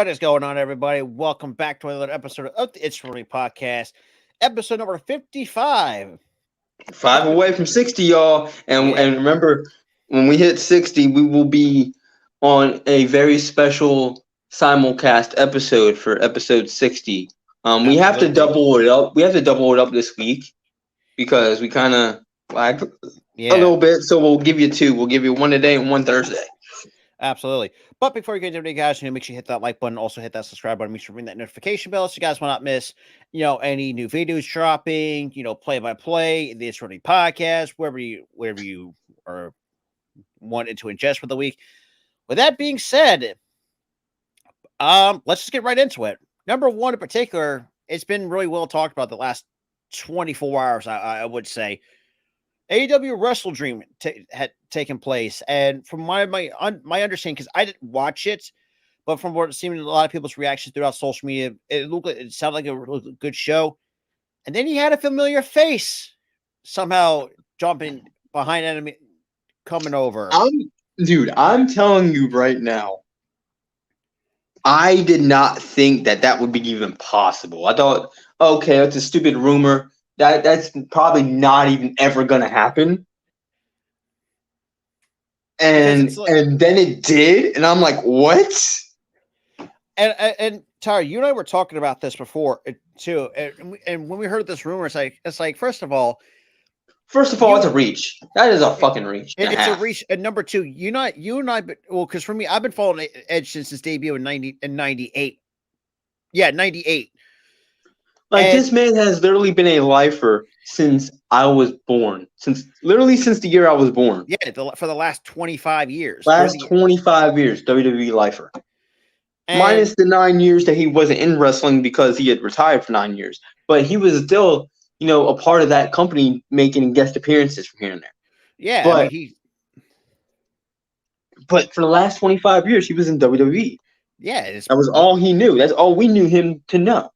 What is going on, everybody? Welcome back to another episode of the It's Really Podcast, episode number 55. Five away from 60, y'all. And remember, when we hit 60, we will be on a very special simulcast episode for episode 60. We have to double it up. We have to double it up this week because we kind of lagged a little bit. So we'll give you two. We'll give you one today and one Thursday. Absolutely. But before we get into it, guys, make sure you hit that like button. Also hit that subscribe button. Make sure to ring that notification bell so you guys will not miss, any new videos dropping, play-by-play, the It's Really Podcast, wherever you are wanted to ingest for the week. With that being said, let's just get right into it. Number one in particular, it's been really well talked about the last 24 hours, I would say. AEW Wrestle Dream had taken place, and from my understanding, because I didn't watch it, but from what it seemed a lot of people's reactions throughout social media, it sounded like a really good show. And then he had a familiar face somehow jumping behind enemy, coming over. I'm telling you right now, I did not think that would be even possible. I thought, okay, that's a stupid rumor. That's probably not even ever gonna happen. And then it did, and I'm like, what? And Tyler, you and I were talking about this before too. And when we heard this rumor, it's like first of all, it's a reach. That is a fucking reach. It's a reach. And number two, you and I, because for me, I've been following Edge since his debut in 98. Yeah, 98. This man has literally been a lifer since I was born. Since the year I was born. Yeah, for the last 25 years. 25 years, WWE lifer. Minus the 9 years that he wasn't in wrestling because he had retired for 9 years. But he was still, a part of that company making guest appearances from here and there. Yeah, but for the last 25 years, he was in WWE. Yeah. That was all he knew. That's all we knew him to know.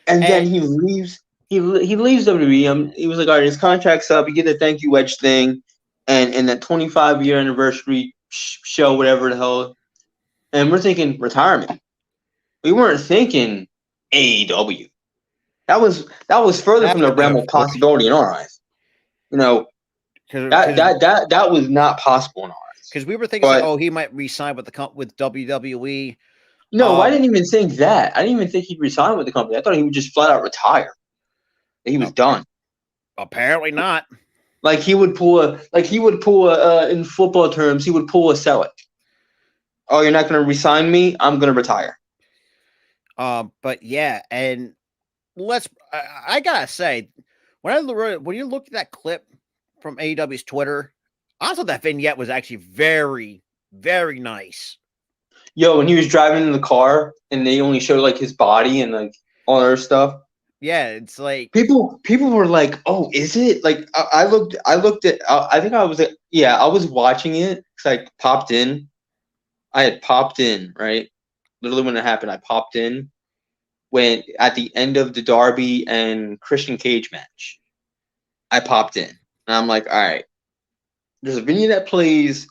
And then he leaves. He leaves WWE. He was like, all right, his contract's up. You get the thank you Edge thing, and that 25-year anniversary show, whatever the hell. And we're thinking retirement. We weren't thinking AEW. That was further from the realm of possibility in our eyes. That was not possible in our eyes. Because we were thinking, he might re-sign with WWE. No, I didn't even think that. I didn't even think he'd resign with the company. I thought he would just flat out retire. He was done. Apparently not. He would pull in football terms, he would pull a sell it. Oh, you're not going to resign me? I'm going to retire. But yeah, and I gotta say, when you looked at that clip from AEW's Twitter, I thought that vignette was actually very, very nice. Yo, when he was driving in the car and they only showed his body and all their stuff. Yeah, it's like people were like, "Oh, is it?" I looked at. I think I was. I was watching it because I popped in. I had popped in, right? Literally when it happened, I popped in when at the end of the Darby and Christian Cage match. I popped in, and I'm like, "All right." There's a video that plays.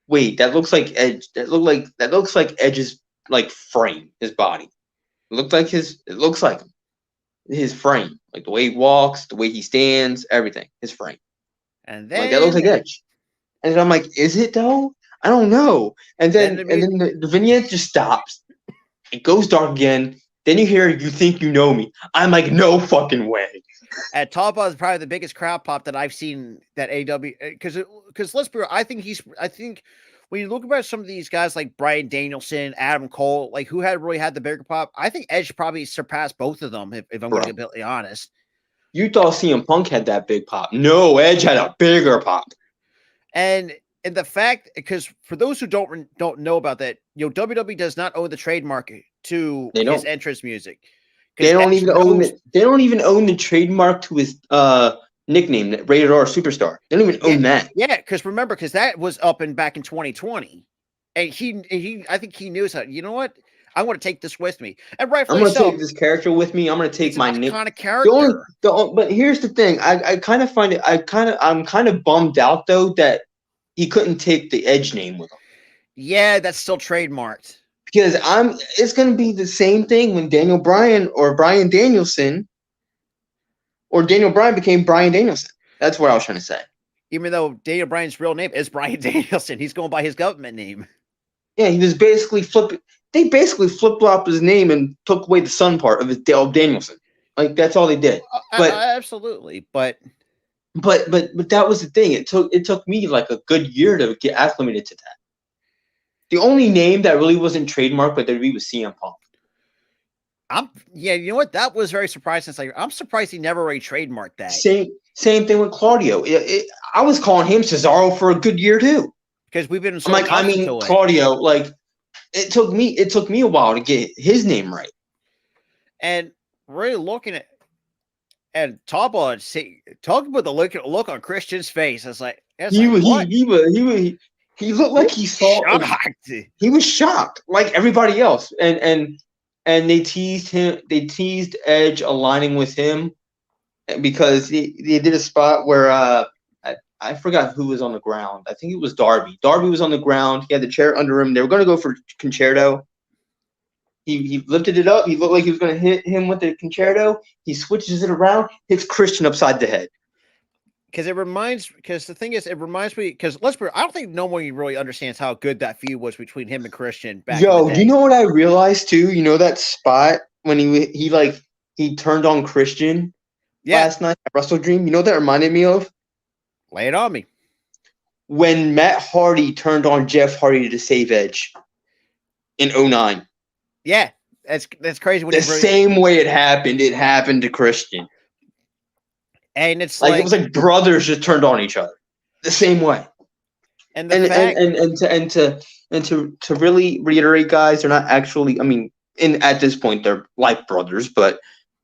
Wait, that looks like Edge. That looks like Edge's frame, his body. It looks like his frame, the way he walks, the way he stands, everything, his frame. And then that looks like Edge. And I'm like, is it though? I don't know. And then the vignette just stops. It goes dark again. Then you hear "You Think You Know Me." I'm like, no fucking way. At Top is probably the biggest crowd pop that I've seen that AW because let's be real, I think when you look about some of these guys like Bryan Danielson, Adam Cole, who had really had the bigger pop, I think Edge probably surpassed both of them if I'm going to be completely honest. You thought CM Punk had that big pop. No, Edge had a bigger pop. And the fact, because for those who don't know about that, WWE does not own the trademark to his entrance music. They don't even own the trademark to his nickname, Rated R Superstar. They don't even own that. Yeah, because that was up back in 2020, and I think he knew so. You know what? I want to take this with me, and rightfully I'm going to take this character with me. I'm going to take my iconic character. But here's the thing: I kind of find it. I'm kind of bummed out though that he couldn't take the Edge name with him. Yeah, that's still trademarked. Because it's gonna be the same thing when Daniel Bryan or Bryan Danielson or Daniel Bryan became Bryan Danielson. That's what I was trying to say. Even though Daniel Bryan's real name is Bryan Danielson, he's going by his government name. Yeah, he was basically They basically flip flopped his name and took away the son part of his Dale Danielson. Like that's all they did. But Absolutely, but that was the thing. It took me like a good year to get acclimated to that. The only name that really wasn't trademarked by WWE was CM Punk. You know what? That was very surprising. It's like I'm surprised he never really trademarked that. Same thing with Claudio. I was calling him Cesaro for a good year too. Because we've been so Claudio. Like it took me a while to get his name right. And really looking at and talk about the look on Christian's face. It's like he looked like he saw. Shocked. He was shocked, like everybody else, and they teased him. They teased Edge aligning with him because they did a spot where I forgot who was on the ground. I think it was Darby. Darby was on the ground. He had the chair under him. They were going to go for Concerto. He lifted it up. He looked like he was going to hit him with the Concerto. He switches it around, hits Christian upside the head. Because the thing is, it reminds me. Because I don't think no one really understands how good that feud was between him and Christian back. Yo, do you know what I realized too? You know that spot when he turned on Christian last night at Wrestle Dream. You know what that reminded me of? Lay it on me. When Matt Hardy turned on Jeff Hardy to save Edge in 2009. Yeah, that's crazy. Same way it happened to Christian. And it's like it was like brothers just turned on each other the same way. And to really reiterate, guys, they're not actually. I mean, at this point they're like brothers, but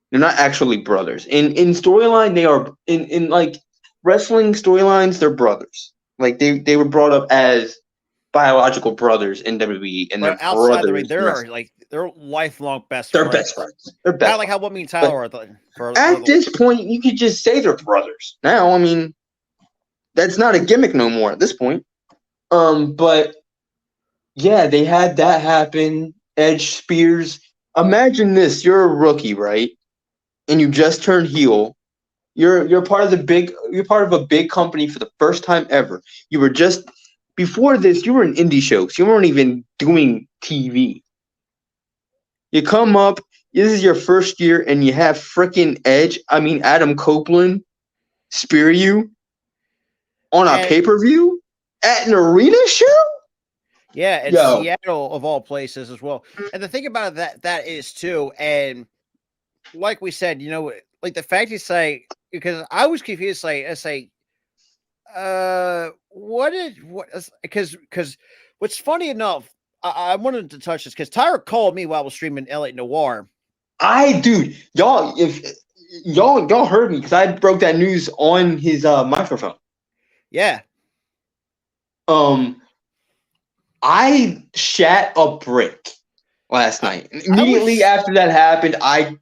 they're not actually brothers. In storyline, they are in like wrestling storylines. They're brothers. Like they were brought up as biological brothers in WWE, and they're outside the ring. They're lifelong best friends. They're best friends. They're best. Kind of like how me and Tyler are. At this point, you could just say they're brothers. Now, I mean, that's not a gimmick no more at this point. But yeah, they had that happen. Edge Spears. Imagine this: you're a rookie, right? And you just turned heel. You're part of a big company for the first time ever. You were just before this. You were in indie shows. You weren't even doing TV. You come up, this is your first year, and you have freaking Adam Copeland spear you on a pay-per-view at an arena show? Yeah, in Seattle of all places as well. And the thing about that is too, and like we said, you know, like the fact you say, because I was confused, because what's funny enough, I wanted to touch this because Tyra called me while I was streaming LA Noir. Y'all heard me because I broke that news on his microphone. Yeah. I shat a brick last night. Immediately after that happened, I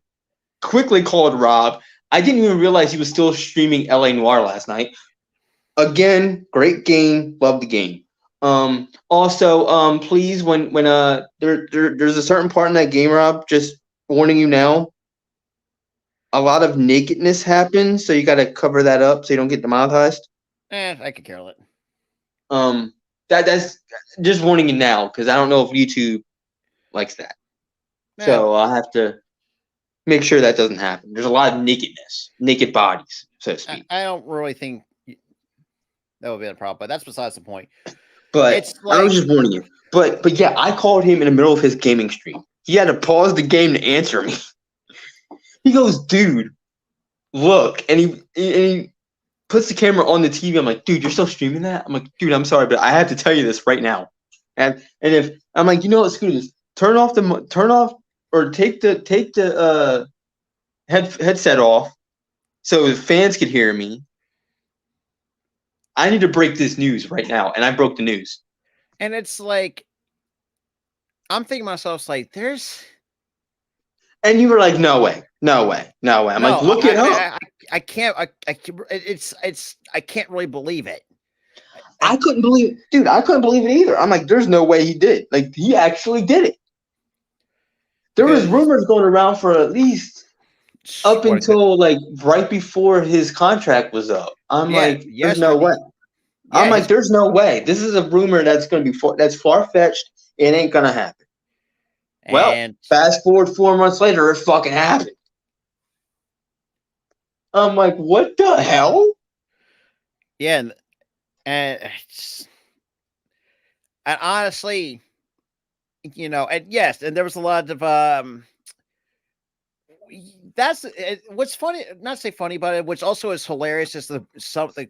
quickly called Rob. I didn't even realize he was still streaming LA Noir last night. Again, great game. Love the game. Also, please, when there's a certain part in that game, Rob, just warning you now, a lot of nakedness happens, so you got to cover that up so you don't get demonetized. I could care less. That's just warning you now because I don't know if YouTube likes that. So I'll have to make sure that doesn't happen. There's a lot of naked bodies, so to speak. I don't really think that would be a problem, but that's besides the point. But I was just warning you. But yeah, I called him in the middle of his gaming stream. He had to pause the game to answer me. He goes, dude, look, and he puts the camera on the TV. I'm like, dude, you're still streaming that? I'm like, dude, I'm sorry, but I have to tell you this right now. And if I'm like, you know what, screw this. Turn off or take the headset off so the fans could hear me. I need to break this news right now, and I broke the news. And it's like, I'm thinking to myself, it's like, there's. And you were like, no way. I'm like, look it up. I can't. I can't really believe it. I couldn't believe it, dude. I couldn't believe it either. I'm like, there's no way he did. Like, he actually did it. There was because rumors going around for at least up what is it? until like right before his contract was up. I'm Yeah, like, there's no way. yesterday. I'm Yeah, like, his there's no way. This is a rumor that's going to be that's far fetched. It ain't gonna happen. Well, and fast forward 4 months later, it fucking happened. I'm like, what the hell? yeah, and it's- and honestly, and yes, and there was a lot of that's what's funny, not say funny, but which also is hilarious is the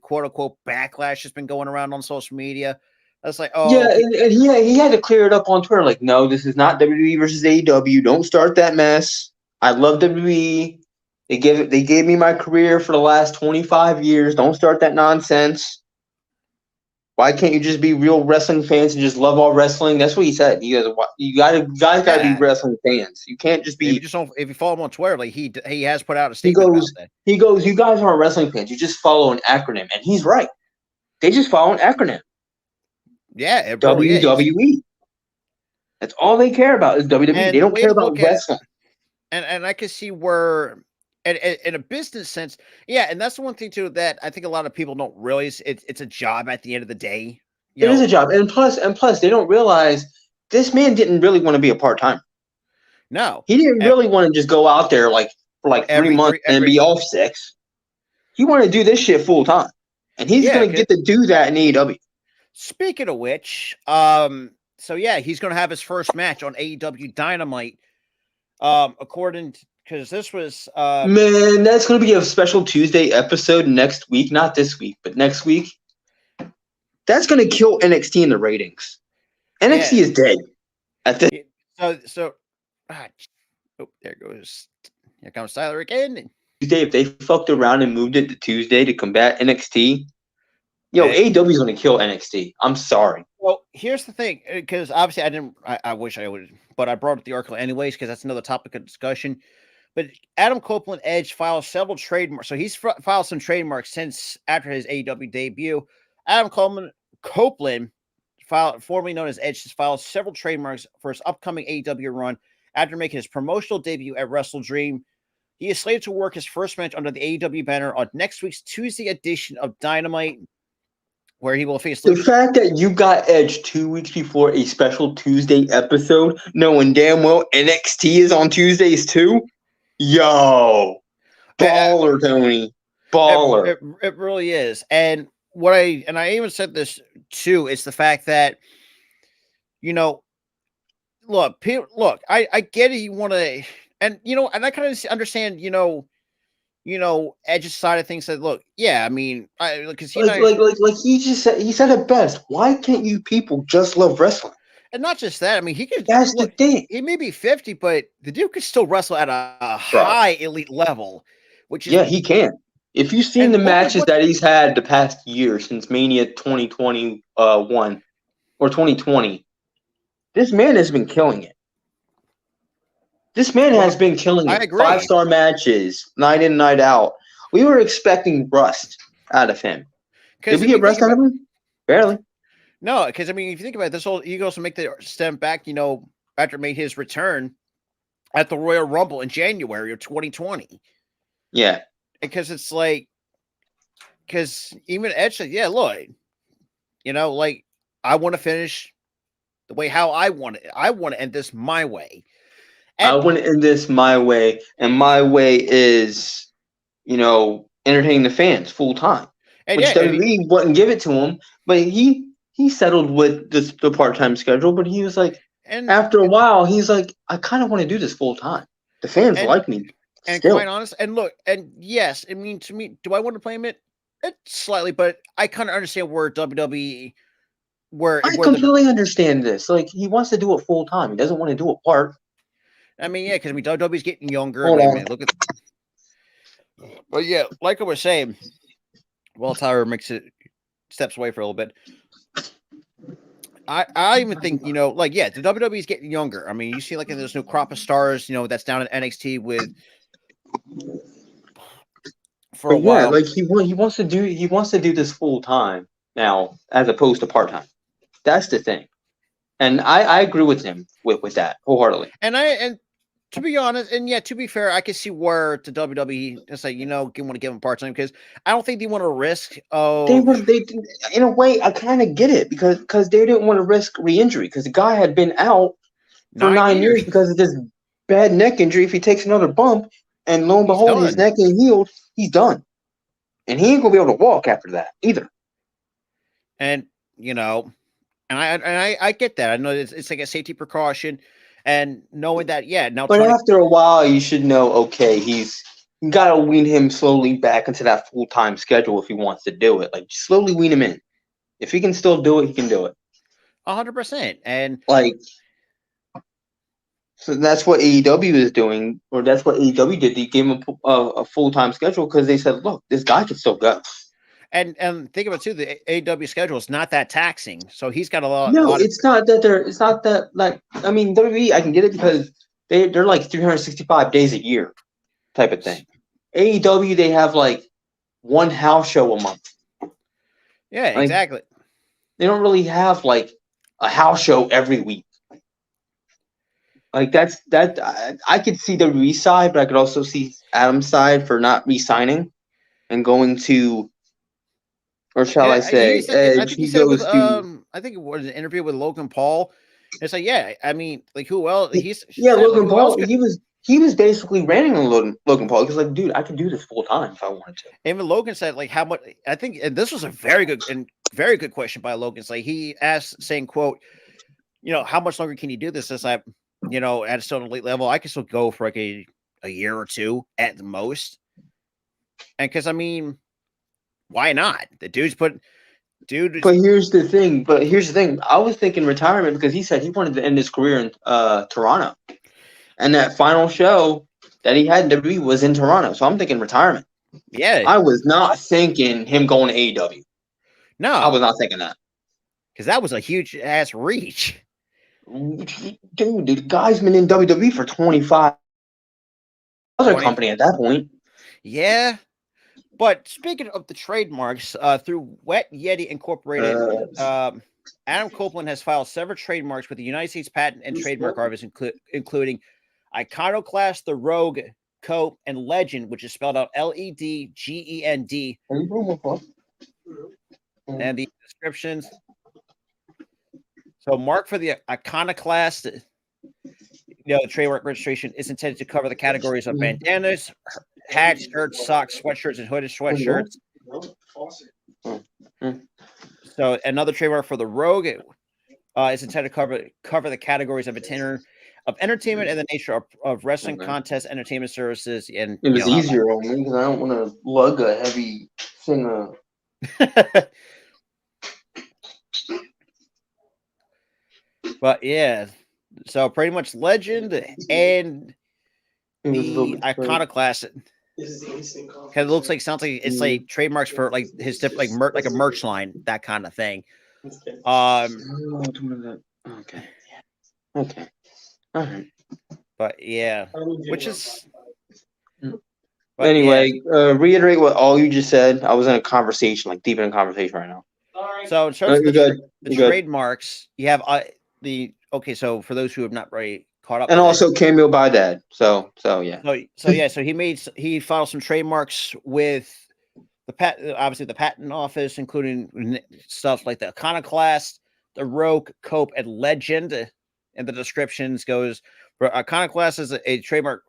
quote unquote backlash has been going around on social media. That's like, Yeah, oh, and he had to clear it up on Twitter. Like, no, this is not WWE versus AEW. Don't start that mess. I love WWE. They gave me my career for the last 25 years. Don't start that nonsense. Why can't you just be real wrestling fans and just love all wrestling? That's what he said. You guys gotta be yeah. wrestling fans. You can't just If you be. just don't, if you follow him on Twitter, like he has put out a statement about that. He goes. You guys aren't wrestling fans. You just follow an acronym, and he's right. They just follow an acronym. Yeah, it really is. WWE. That's all they care about is WWE. They And the don't way care to about look at it, wrestling. and I can see where, in a business sense, yeah, and that's the one thing too that I think a lot of people don't realize. It's a job at the end of the day. You It is know, a job, and plus, they don't realize this man didn't really want to be a part time. no, He didn't really want to just go out there like for like 3 months and be off 6. He wanted to do this shit full time, and he's yeah. gonna get to do that in AEW. Speaking of which, so yeah, he's going to have his first match on AEW Dynamite. According because this was Man, that's gonna be a special Tuesday episode next week, not this week, but next week. That's gonna kill NXT in the ratings. NXT yeah. is dead at this. So oh, there goes. Here comes Tyler again. Tuesday, if they fucked around and moved it to Tuesday to combat NXT, yo, Hey, AEW is gonna kill NXT. I'm sorry. well, here's the thing, because obviously I didn't. I wish I would, but I brought up the article anyways because that's another topic of discussion. But Adam Copeland Edge filed several trademarks. So he's filed some trademarks since after his AEW debut. Adam Copeland, formerly known as Edge, has filed several trademarks for his upcoming AEW run after making his promotional debut at Wrestle Dream. He is slated to work his first match under the AEW banner on next week's Tuesday edition of Dynamite, where he will face The Luke. fact that you got Edge 2 weeks before a special Tuesday episode, knowing damn well NXT is on Tuesdays too, yo, baller, Tony, baller. It really is. And I even said this too, is the fact that, look, I get it. You want to, and and I kind of understand, Edge's side of things. That look, yeah, I mean, because Like he just said, he said it best. Why can't you people just love wrestling? and not just that. I mean, he could That's the look. thing, He may be 50, but the dude could still wrestle at a bro. high elite level, which is Yeah, he can. If you've seen the and look at matches what. that he's had the past year since Mania 2021 or 2020, this man has been killing it. This man has been killing I it. agree. 5-star matches, night in, night out. We were expecting rust out of him. Did we get rust out of him? Barely. No, because I mean, if you think about it, this whole he goes to make the step back, after made his return at the Royal Rumble in January of 2020. Yeah. Because it's like, because even Edge said, yeah, look, like I want to finish the way how I want it. I want to end this my way. I want to end this my way, and my way is, entertaining the fans full time. Which WWE wouldn't give it to him, but he settled with the part-time schedule, but he was like, after a while, he's like, I kind of want to do this full time. The fans like me. And still. quite honest, and look, and yes, I mean, to me, do I want to play him it? Slightly, but I kind of understand where WWE, I completely understand this. Like, he wants to do it full time. He doesn't want to do it part. I mean, yeah, because WWE's getting younger. Hold on. Look at. But yeah, like I was saying, well, Tyler steps away for a little bit. I even think, the WWE's getting younger. I mean, you see, like, there's no crop of stars, that's down in NXT for a while. Like he wants to do this full time now, as opposed to part time. That's the thing, and I agree with him with that wholeheartedly. And To be honest, and yeah, to be fair, I can see where the WWE is like, you want to give him part time because I don't think they want to risk. They Oh, were they in a way I kind of get it because they didn't want to risk re-injury because the guy had been out for 9 years 9 years, because of this bad neck injury. If he takes another bump and lo and he's behold his done. neck ain't healed, he's done, and he ain't gonna be able to walk after that either. And I get that. I know it's like a safety precaution, and knowing that, yeah, now But trying to. after a while, you should know. Okay, you gotta wean him slowly back into that full time schedule if he wants to do it. Like slowly wean him in. If he can still do it, he can do it. 100%. And Like so that's what AEW is doing, or that's what AEW did. They gave him a full time schedule because they said, look, this guy can still go. and think about it too, the AW schedule is not that taxing, so he's got a lot, No, lot of. it's not that it's not that like I mean WWE I can get it because they're like 365 days a year type of thing. AEW they have like one house show a month. Yeah, Like exactly. they don't really have like a house show every week. Like I could see the re-side, but I could also see Adam's side for not re-signing and going to, or shall I Yeah, he say, said. I Edge. think he He said it with. goes to I think it was an interview with Logan Paul. It's like, yeah, I mean, like who else? He yeah, said like Logan who else Paul. could. He was basically ranting on Logan Paul. He was like, dude, I could do this full time if I wanted to. Even Logan said like how much. I think, and this was a very good question by Logan. It's like he asked, saying, "quote How much longer can you do this?" As I, at a certain elite level, I can still go for like a year or two at the most. And because I mean, why not? The dude. But here's the thing. I was thinking retirement because he said he wanted to end his career in Toronto, and that final show that he had in WWE was in Toronto. So I'm thinking retirement. Yeah, I was not thinking him going to AEW. I was no, not thinking that. because that was a huge ass reach. Dude, the guy's been in WWE for 25 other 20. company at that point. Yeah. But speaking of the trademarks, through Wet Yeti Incorporated, Adam Copeland has filed several trademarks with the United States Patent and Trademark Office, including Iconoclast, The Rogue, Cope, and Legend, which is spelled out LEDGEND, and the descriptions. So, mark for the Iconoclast, the trademark registration is intended to cover the categories of bandanas, hats, shirts, socks, sweatshirts, and hooded sweatshirts. So another trademark for the Rogue is intended to cover the categories of entertainment and the nature of wrestling, contests, entertainment services, and It was easier on me because I don't want to lug a heavy thing of. But yeah, so pretty much Legend and the Iconoclast. Because it looks like, sounds like it's like trademarks for like his different like a merch line, that kind of thing. Okay. Okay. All right. But yeah, which is. But anyway, reiterate what all you just said. I was in a conversation, like deep in a conversation right now. So in terms of the trademarks, you have So for those who have not already caught up, and also cameo by Dad. So yeah. So he filed some trademarks with obviously the patent office, including stuff like the Iconoclast, the Rogue, Cope, and Legend. And the descriptions goes for Iconoclast is a trademark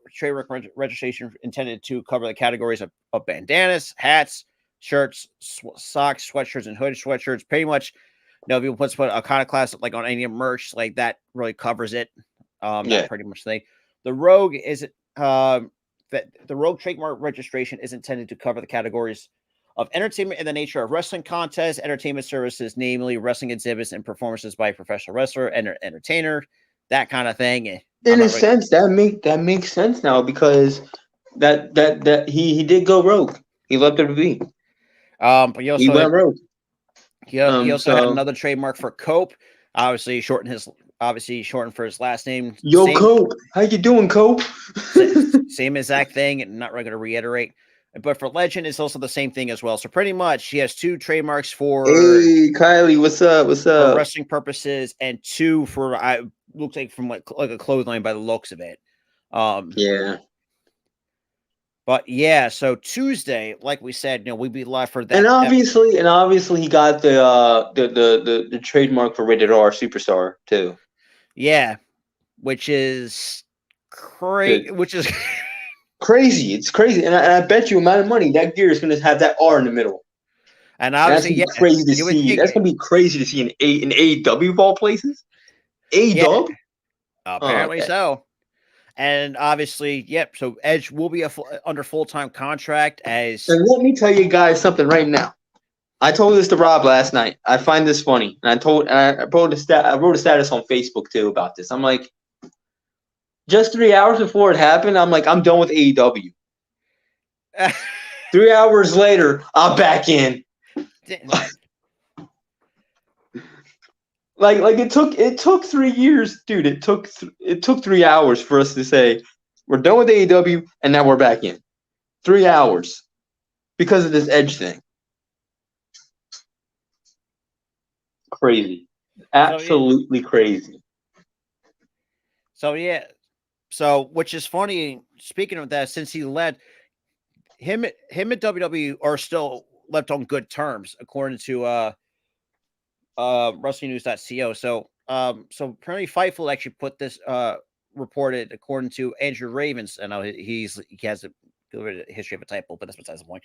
registration intended to cover the categories of bandanas, hats, shirts, socks, sweatshirts, and hooded sweatshirts. Pretty much, if you put Iconoclast like on any merch, like that really covers it. That pretty much thing. The Rogue is that the Rogue trademark registration is intended to cover the categories of entertainment in the nature of wrestling contests, entertainment services, namely wrestling exhibits and performances by a professional wrestler and entertainer, that kind of thing. In a sense, that makes sense now because that he did go rogue. He left WWE. But he went rogue. He also had another trademark for Cope. Obviously, shortened for his last name. Cope, how you doing, Cope? Same exact thing. And not really going to reiterate. But for Legend, it's also the same thing as well. So pretty much, he has two trademarks for. Hey, Kylie, what's up? What's up? For wrestling purposes, and two for looks like from like a clothesline by the looks of it. Yeah. But yeah, so Tuesday, like we said, we'd be live for And that. obviously, he got the trademark for rated R superstar too. Yeah, which is The crazy. Which is crazy, it's crazy, and I bet you amount of money that gear is going to have that R in the middle, and and that's obviously, gonna yeah, be crazy to you would see. think, That's gonna be crazy to see in AEW of all places. yeah, AEW. Oh, apparently okay. so. And obviously, yep. So Edge will be under full time contract as And let me tell you guys something right now. I told this to Rob last night. I find this funny, and I wrote a status on Facebook too about this. I'm like, just 3 hours before it happened, I'm like, I'm done with AEW. 3 hours later, I'm back in. Like it took 3 years, dude. It took 3 hours for us to say we're done with AEW, and now we're back in. 3 hours because of this Edge thing. Crazy, so yeah, absolutely crazy. so yeah, so which is funny. Speaking of that, since he led him and WWE are still left on good terms, according to WrestlingNews.co. So apparently Fightful actually put this reported according to Andrew Ravens. I know he has a good history of a typo, but that's besides the point.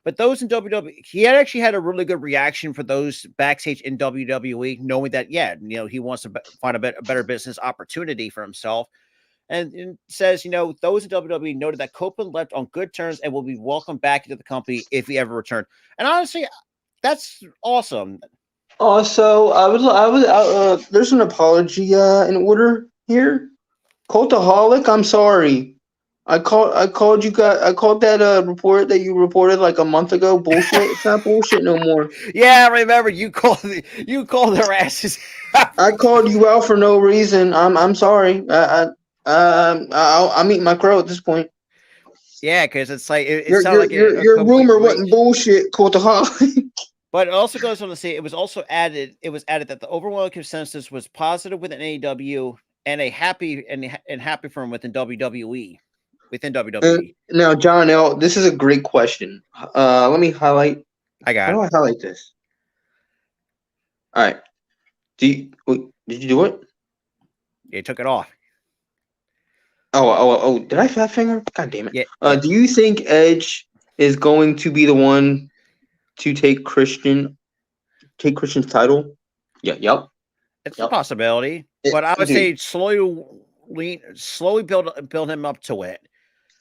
But those in WWE, he had actually had a really good reaction for those backstage in WWE, knowing that he wants to find a better business opportunity for himself. And says, those in WWE noted that Copeland left on good terms and will be welcomed back into the company if he ever returned. And honestly, that's awesome. Also, there's an apology in order here. Cultaholic, I'm sorry. I called that report that you reported like a month ago bullshit. It's not bullshit no more. Yeah, I remember you called their asses. I called you out for no reason. I'm sorry. I'm eating my crow at this point. Yeah, because it's like it Your sounded your like your a your complete rumor wasn't reach. bullshit, Cultaholic. But it also goes on to say it was also added. It was added that the overwhelming consensus was positive within AEW and happy for him within WWE. Within WWE, Now, John L., this is a great question. Let me highlight. I How got do it. I highlight this? All right. Did you do it? You took it off. Oh! Did I fat finger? God damn it! Yeah, yeah. Do you think Edge is going to be the one to take Christian's title? Yeah. Yep. It's a Yep. possibility, but I would Dude. say slowly build him up to it.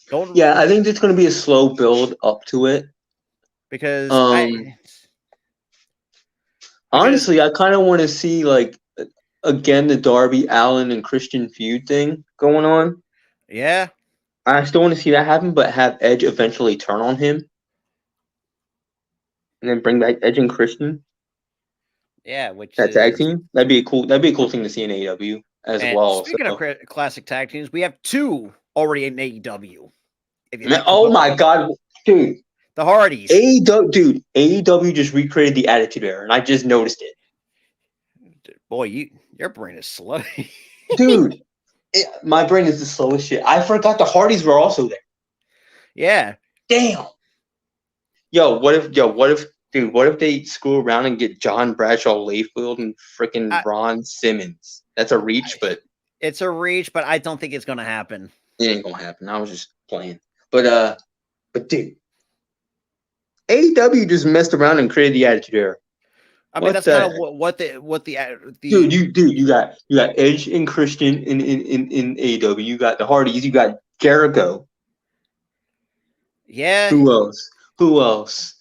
Don't Yeah, I think it's going to be a slow build up to it. because Um, because Honestly, I kind of want to see like again the Darby Allen and Christian feud thing going on. yeah, I still want to see that happen, but have Edge eventually turn on him and then bring back Edge and Christian. yeah, which That tag is team. That'd be a cool thing to see in AEW as and well. speaking of So, classic tag teams, we have two already in AEW. If you man, think oh about my god, dude. the Hardys, AEW just recreated the Attitude Era, and I just noticed it. boy, your brain is slow. Dude, my brain is the slowest shit. I forgot the Hardys were also there. Yeah, Damn. What if they screw around and get John Bradshaw Layfield and freaking I, Ron Simmons? That's a reach, but it's a reach, but I don't think it's going to happen. it ain't gonna happen. I was just playing. But dude, AEW just messed around and created the Attitude Era. I mean, What that's kind of the dude? the You got Edge and Christian in AEW. You got the Hardys. You got Jericho. yeah. Who else? Who else?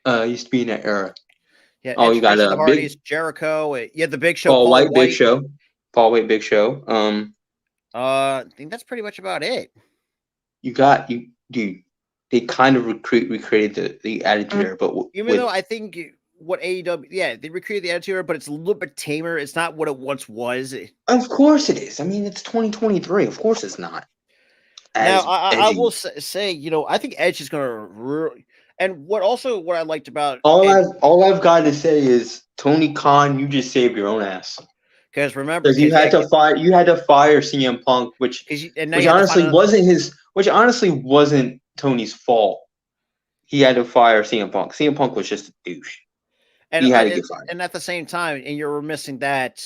Used to be in that era. Yeah, Oh, you got Education, the a big Hardys, Jericho. Yeah, the Big Show, Paul Paul White, Big White. Show. Paul White, Big Show. I think that's pretty much about it. You got you, dude. They kind of recreated the Attitude Era, but Even though with I think what AEW, yeah, they recreated the Attitude Era, but it's a little bit tamer. It's not what it once was. of course it is. I mean, it's 2023. Of course it's not Now, as I edgy. will say, I think Edge is going to really. And what I liked about All and I've got to say is Tony Khan, you just saved your own ass. Because remember, Because because yeah, you had to fire CM Punk, and now you have to find another. which honestly wasn't Tony's fault. He had to fire CM Punk. CM Punk was just a douche. And He had to get fired. and at the same time, and you're missing that,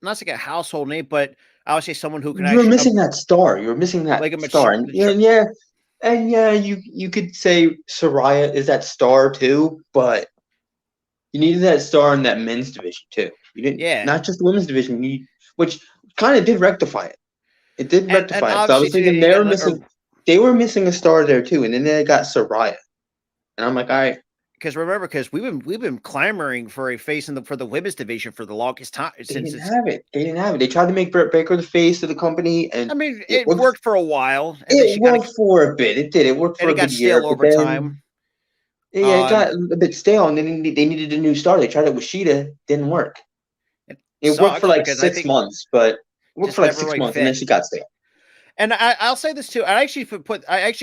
not to get a household name, but I would say someone who can You were actually missing that star. You were missing that like a star. You could say Soraya is that star too, but you needed that star in that men's division too. You didn't yeah, not just the women's division. Which kind of did rectify it. It did and rectify it. So I obviously was too, thinking you got another. they were missing a star there too, and then they got Soraya, and I'm like, all right. Because remember, because we've been clamoring for a face for the women's division for the longest time They since didn't it's. have it. They didn't have it. They tried to make Britt Baker the face of the company, I and mean, it it worked. worked for a while, and then It she kind of worked for a bit. It did. It worked for and it a got good year, stale but over then time. yeah, it got a bit stale, and then they needed a new star. They tried it with Sheeta, didn't work. It It worked for sucks like because I 6 think months, but it worked just for like never 6 like months, and then fit. she got stale. And I'll say this too. I actually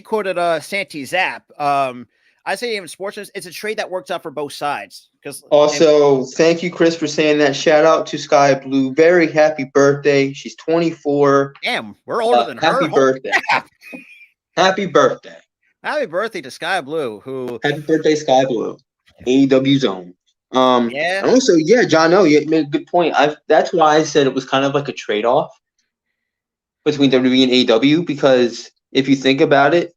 quoted Santi Zap. I say even sports, it's a trade that works out for both sides. Because Also, thank you, Chris, for saying that. Shout out to Sky Blue. Very happy birthday. She's 24. damn, we're older than Happy her. Holy birthday. crap. Happy birthday. Happy birthday to Sky Blue, who Happy birthday, Sky Blue. AEW Zone. yeah, And also, yeah, John, no, you made a good point. That's why I said it was kind of like a trade off between WWE and AEW, because if you think about it,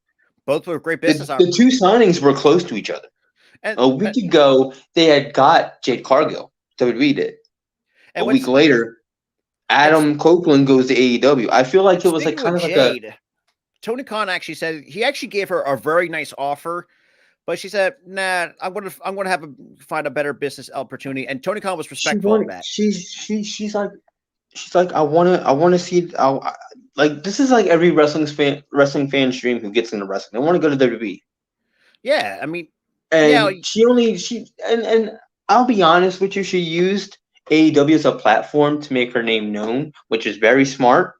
both were great business the two signings were close to each other. and A week ago, they had got Jade Cargill. WWE did. A week later, Adam Copeland goes to AEW. I feel like it was like kind of like Jade, Tony Khan actually said he actually gave her a very nice offer, but she said, "Nah, I'm gonna find a better business opportunity." And Tony Khan was respectful of that. She's like I wanna see like this is like every wrestling fan's dream who gets into wrestling. They want to go to WWE. Yeah, I mean, And and I'll be honest with you, she used AEW as a platform to make her name known, which is very smart.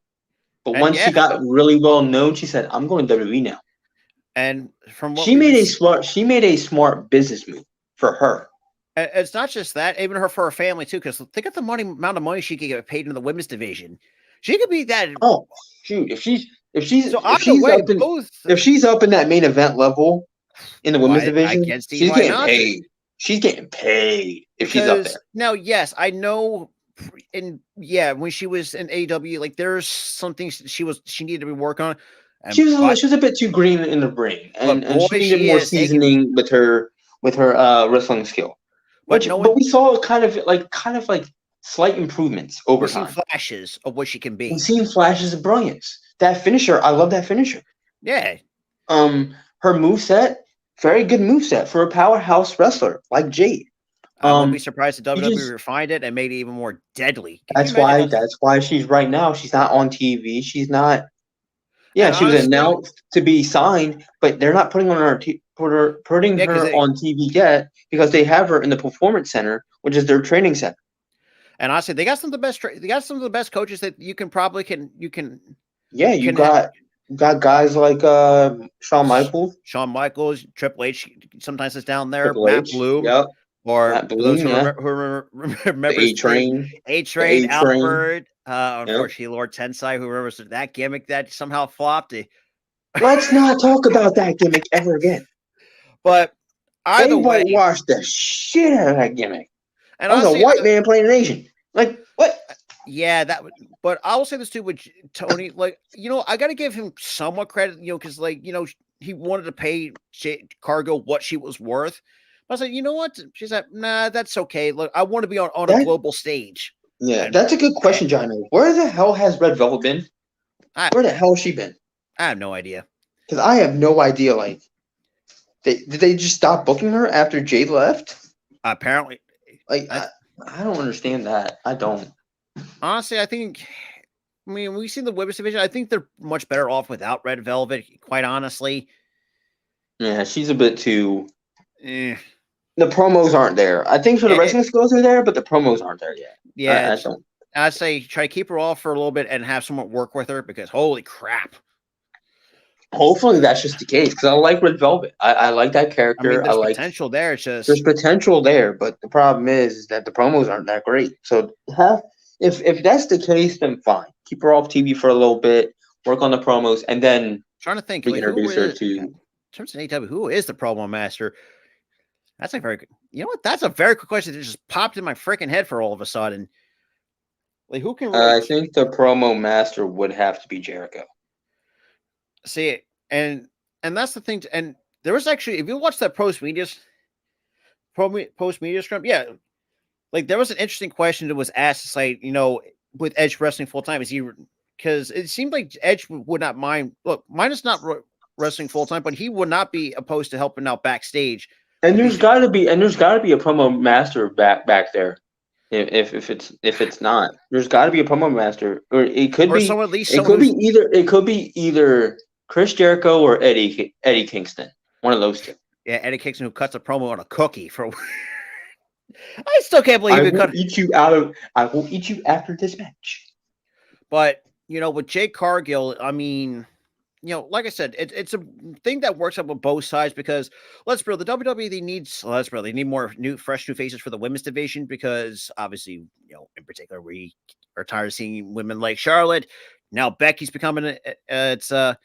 But once she got really well known, she said, "I'm going to WWE now." And from what she made a smart business move for her. It's not just that, even for her family too. Because think of the amount of money she could get paid in the women's division. She could be that. Oh shoot! If she's up in that main event level in the women's division, she's getting paid. She's getting paid if she's up there. Now, yes, I know. When she was in AEW, like there's some things she needed to be working on. She was a bit too green in the ring, and she needed more seasoning with her wrestling skill. But we saw kind of like slight improvements over time. We've seen flashes of what she can be. We've seen flashes of brilliance. That finisher, I love that finisher. Yeah. Her moveset, very good moveset for a powerhouse wrestler like Jade. I won't be surprised if WWE refined it and made it even more deadly. That's why she's right now. She's not on TV. She's not. Yeah, she was announced to be signed, but they're not putting her on TV yet because they have her in the Performance Center, which is their training center. And honestly, they got some of the best. They got some of the best coaches that you can. Yeah, you got guys like Shawn Michaels, Triple H. Sometimes it's down there. Triple Matt H, Bloom. Yep. Or those who remember A-Train, Alfred. Unfortunately, Lord Tensai, who remembers that gimmick that somehow flopped. Let's not talk about that gimmick ever again. But either way, washed the shit out of that gimmick. And I was a white man playing an Asian. Like what? Yeah, but I will say this too with Tony. Like, I got to give him somewhat credit. Because he wanted to pay Cargill what she was worth. I was like, you know what? She said, nah, that's okay. Look, I want to be on a global stage. Yeah, that's a good question, John. Where the hell has Red Velvet been? Where the hell has she been? I have no idea. Because I have no idea. Like, did they just stop booking her after Jade left? Apparently. Like, I don't understand that. I don't. Honestly, we've seen the women's division. I think they're much better off without Red Velvet, quite honestly. Yeah, she's a bit too... The promos aren't there. I think the wrestling skills are there, but the promos aren't there yet. Yeah, I'd say try to keep her off for a little bit and have someone work with her because holy crap. Hopefully that's just the case because I like Red Velvet. I like that character. There's potential there. There's potential there, but the problem is that the promos aren't that great. So if that's the case, then fine. Keep her off TV for a little bit, work on the promos, and then Trying to think, like, who reintroduce her is, in to. terms of AEW, who is the promo master? That's a very good, you know what? That's a very good question that just popped in my freaking head for all of a sudden. Like, who can really I think the promo master would have to be Jericho. see it? And that's the thing. And there was actually, if you watch that post media scrum, yeah, like there was an interesting question that was asked. It's like, with Edge wrestling full time, is he? Because it seemed like Edge would not mind. Look, minus not wrestling full time, but he would not be opposed to helping out backstage. And there's got to be a promo master back there. If it's not, there's got to be a promo master, or it could or be someone at least it could be either Chris Jericho or Eddie Kingston, one of those two. Yeah, Eddie Kingston, who cuts a promo on a cookie for. I still can't believe he cut. I will eat you after this match. But with Jake Cargill, I mean, like I said, it's a thing that works out with both sides because let's be real, the WWE they need more fresh new faces for the women's division because obviously, in particular, we are tired of seeing women like Charlotte. Now Becky's becoming it's I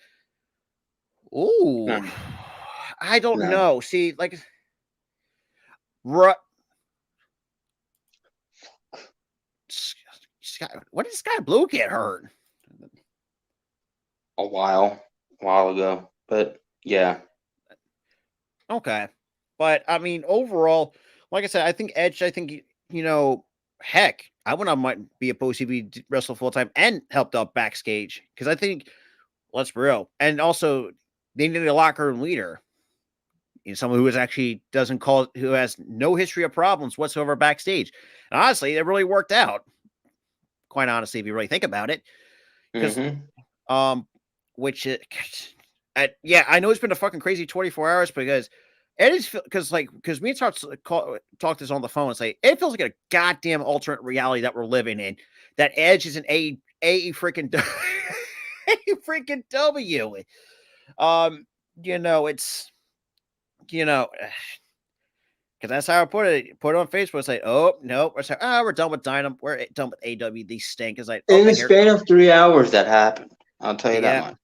don't know. See, like when did Sky Blue get hurt? A while ago, but yeah. Okay, but I mean, overall, like I said, I think Edge. I think heck, I would not might be opposed if he wrestled full time and helped out backstage because I think let's be real, and also they needed a locker room leader. Someone who who has no history of problems whatsoever backstage. And honestly, it really worked out. Quite honestly, if you really think about it, because I know it's been a fucking crazy 24 hours because it is because me and talked this on the phone and say it feels like a goddamn alternate reality that we're living in. That Edge is an a freaking a freaking W. It's because that's how I put it. Put it on Facebook. It's like, oh no, we're done with Dynam. We're done with AW. These stink. It's like in the span of 3 hours that happened. I'll tell you that much.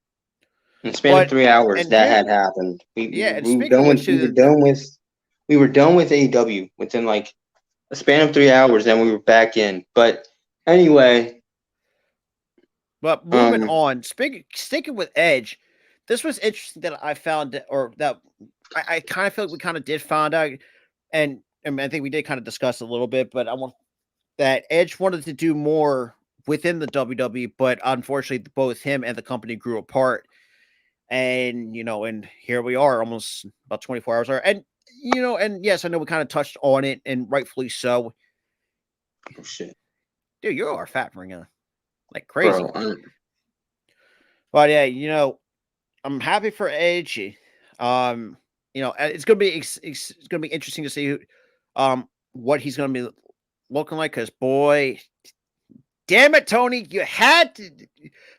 In the span of 3 hours that had happened. We were done with AEW within like a span of 3 hours, then we were back in. But anyway. But moving on, sticking with Edge, this was interesting that I found that I kind of feel like we kind of did find out, and I think we did kind of discuss a little bit, but I want that Edge wanted to do more within the WWE, but unfortunately, both him and the company grew apart. And and here we are, almost about 24 hours later. And and yes, I know we kind of touched on it, and rightfully so. Oh shit, dude, you are fat ringer like crazy. Bro, but yeah, I'm happy for Edge. It's gonna be interesting to see what he's gonna be looking like. Because boy, damn it, Tony, you had to.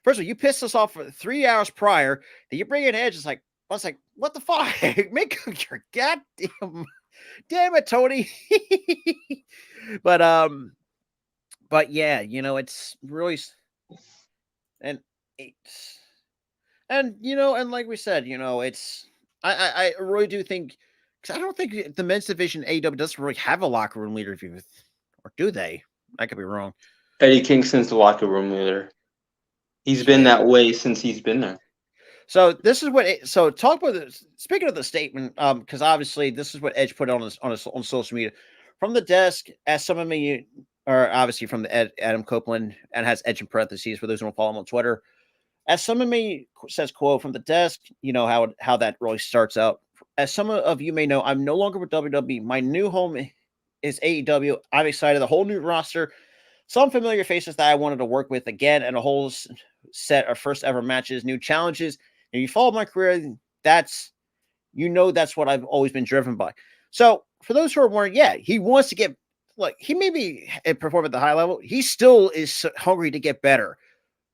First of all, you pissed us off for 3 hours prior. Then you bring in Edge. It's like I was like, what the fuck? Make your goddamn. Damn it, Tony. but yeah, it's really and like we said, it's I really do think because I don't think the men's division AEW doesn't really have a locker room leader, or do they? I could be wrong. Eddie Kingston's the locker room leader. He's been that way since he's been there. So this is what. Talk about this. Speaking of the statement, because obviously this is what Edge put on social media from the desk. As some of me are obviously from the Adam Copeland and has Edge in parentheses for those who don't follow him on Twitter. As some of me says, quote from the desk. You know how that really starts out. As some of you may know, I'm no longer with WWE. My new home is AEW. I'm excited. The whole new roster. Some familiar faces that I wanted to work with again, and a whole set of first ever matches, new challenges. And you follow my career, that's what I've always been driven by. So for those who are wondering, yeah, he wants to get like he maybe perform at the high level. He still is hungry to get better.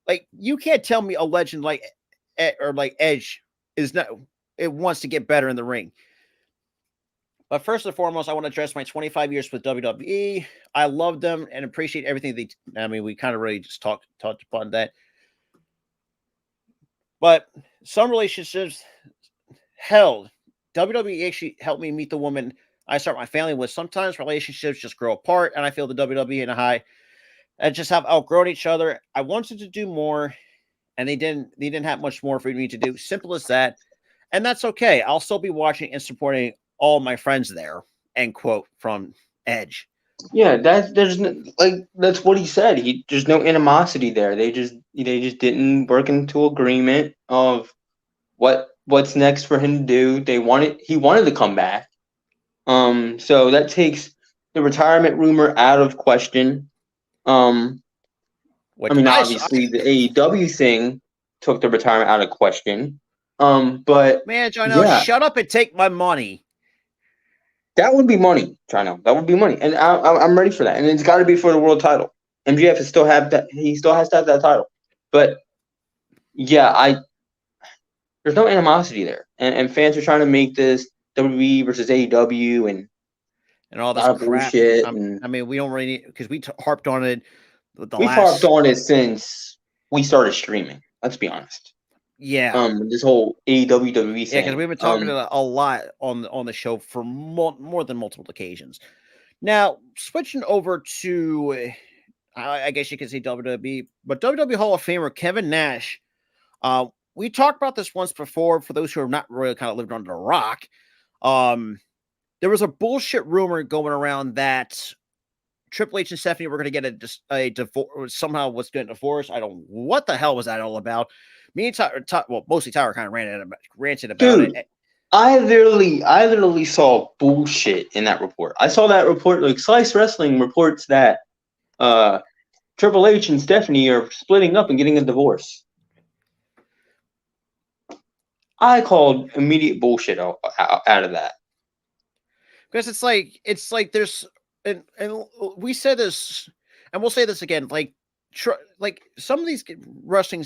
Like you can't tell me a legend like Edge is not. It wants to get better in the ring. But first and foremost, I want to address my 25 years with WWE. I love them and appreciate everything they. I mean, we kind of really just talked upon that. But some relationships held. WWE actually helped me meet the woman I start my family with. Sometimes relationships just grow apart, and I feel the WWE and I just have outgrown each other. I wanted to do more, and they didn't have much more for me to do. Simple as that. And that's okay. I'll still be watching and supporting all my friends there. End quote from Edge. Yeah, that's what he said. There's no animosity there. They just didn't work into agreement of what's next for him to do. He wanted to come back. So that takes the retirement rumor out of question. I Which mean, obviously the AEW thing took the retirement out of question. But man, John, yeah, shut up and take my money. that would be money, Chino. That would be money, and I'm ready for that. And it's got to be for the world title. MGF still have that. He still has to have that title. But yeah, there's no animosity there, and fans are trying to make this WWE versus AEW and all a this lot of crap. bullshit. I mean, we don't really need because we harped on it the We've harped last. on it since we started streaming. Let's be honest. Yeah. This whole AEW WWE Yeah, because thing. we've been talking a lot on the show for more than multiple occasions. Now, switching over to, I guess you could say WWE, but WWE Hall of Famer Kevin Nash. We talked about this once before. For those who have not really kind of lived under a rock, there was a bullshit rumor going around that Triple H and Stephanie were going to get a divorce. Somehow was getting divorced. I don't know what the hell was that all about. Me and Tyler, well, mostly Tyler kind of ranted about Dude, it. I literally saw bullshit in that report. I saw that report, like Slice Wrestling reports that Triple H and Stephanie are splitting up and getting a divorce. I called immediate bullshit out of that. Because it's like there's and we said this and we'll say this again, like like some of these wrestling,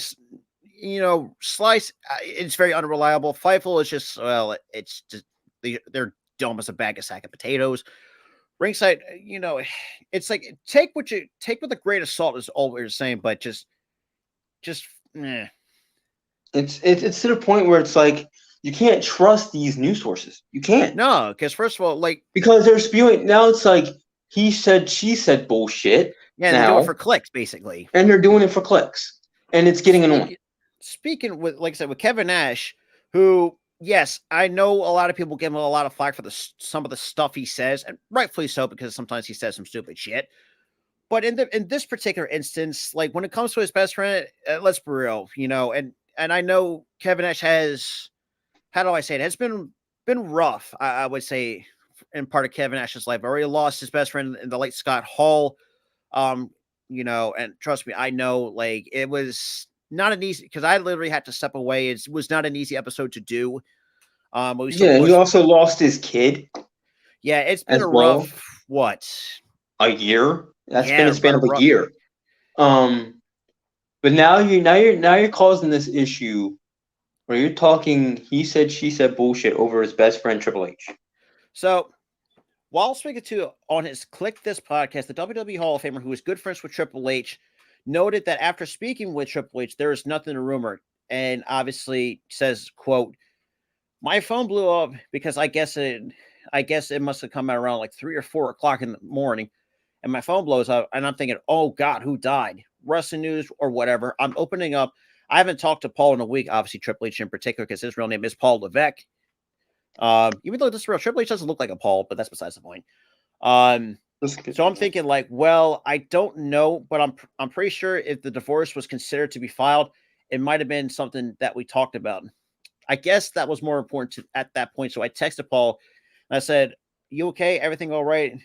Slice, it's very unreliable. Fightful is just, well, it's just they're dumb as a sack of potatoes. Ringside, it's like take with a grain of salt is all we're saying, but just eh. It's to the point where it's like you can't trust these news sources. You can't. No, because first of all, like, because they're spewing now. It's like he said, she said bullshit. Yeah, now, they do it for clicks, basically, and they're doing it for clicks, and it's getting annoying. Speaking with, like I said, with Kevin Nash, who, yes, I know a lot of people give him a lot of flack for some of the stuff he says, and rightfully so, because sometimes he says some stupid shit. But in this particular instance, like when it comes to his best friend, let's be real, and I know Kevin Nash has, how do I say it, has been rough. I would say in part of Kevin Nash's life. I already lost his best friend in the late Scott Hall. And trust me, I know, like, it was not an easy, because I literally had to step away. It was not an easy episode to do. He also lost his kid. Yeah, it's been a rough a year. That's been a span of a year. But now you're causing this issue where you're talking he said she said bullshit over his best friend Triple H. So while speaking to on his Click This podcast, the WWE Hall of Famer, who is good friends with Triple H, noted that after speaking with Triple H, there is nothing to rumor, and obviously says, quote, "My phone blew up because I guess it must have come out around like 3 or 4 o'clock in the morning, and my phone blows up, and I'm thinking, oh God, who died? Wrestling news or whatever. I'm opening up. I haven't talked to Paul in a week, obviously Triple H in particular, because his real name is Paul Levesque. Even though this is real, Triple H doesn't look like a Paul, but that's besides the point. So I'm thinking, like, well, I don't know, but I'm pretty sure if the divorce was considered to be filed, it might have been something that we talked about. I guess that was more important at that point. So I texted Paul and I said, "You okay? Everything all right?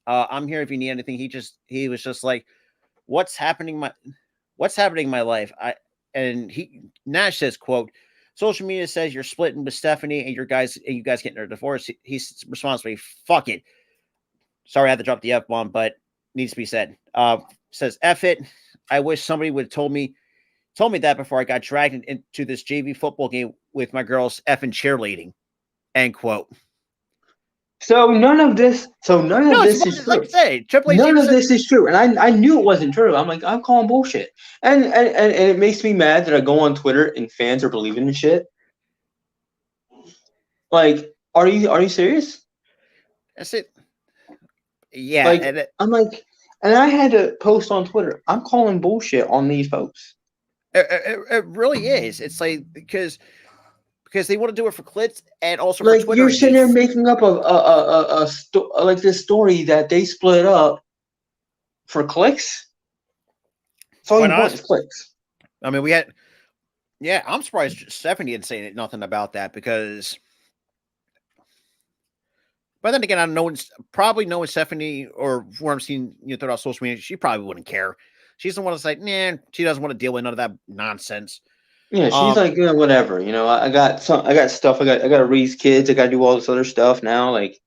I'm here if you need anything." He was just like, what's happening in my life? Nash says, quote, "Social media says you're splitting with Stephanie and you guys getting a divorce." He responds to me, "Fuck it." Sorry, I had to drop the F-bomb, but needs to be said. Says, "F it. I wish somebody would have told me that before I got dragged into this JV football game with my girls effing cheerleading." End quote. So none of this. So none of No, it's this is like true. I say, Triple H None even of said, this is true, and I knew it wasn't true. I'm like, I'm calling bullshit, and it makes me mad that I go on Twitter and fans are believing in shit. Like, are you serious? "That's it." Yeah, Like, I'm like, and I had to post on Twitter. I'm calling bullshit on these folks. it really is. It's like because they want to do it for clicks and also for Like, Twitter you're sitting there engagement. making up like this story that they split up for clicks. That's all Quite you want is honest, clicks. I mean, we had. Yeah, I'm surprised Stephanie didn't say nothing about that because. But then again, I know probably knowing Stephanie or where I'm seeing throughout social media, she probably wouldn't care. She's the one that's like, nah, she doesn't want to deal with none of that nonsense. Yeah, she's Um, like, yeah, whatever. I got I got stuff. I got to raise kids. I got to do all this other stuff now. Like,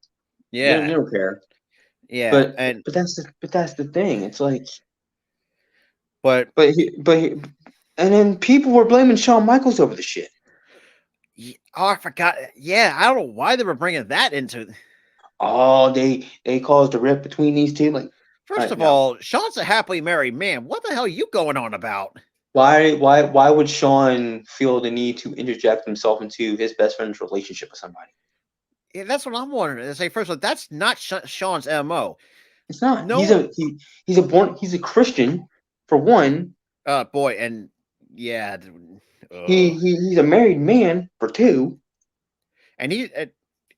they yeah, don't care. yeah, But that's the thing. It's like, but and then people were blaming Shawn Michaels over the shit. oh, I forgot. Yeah, I don't know why they were bringing that into. Oh, they caused a rift between these two. Like, all First right, of no. all, Sean's a happily married man. What the hell are you going on about? Why would Shawn feel the need to interject himself into his best friend's relationship with somebody? Yeah, that's what I'm wondering. I say first of all, that's not Sean's mo. It's not. No, He's a Christian for one. boy, and yeah, He's a married man for two. and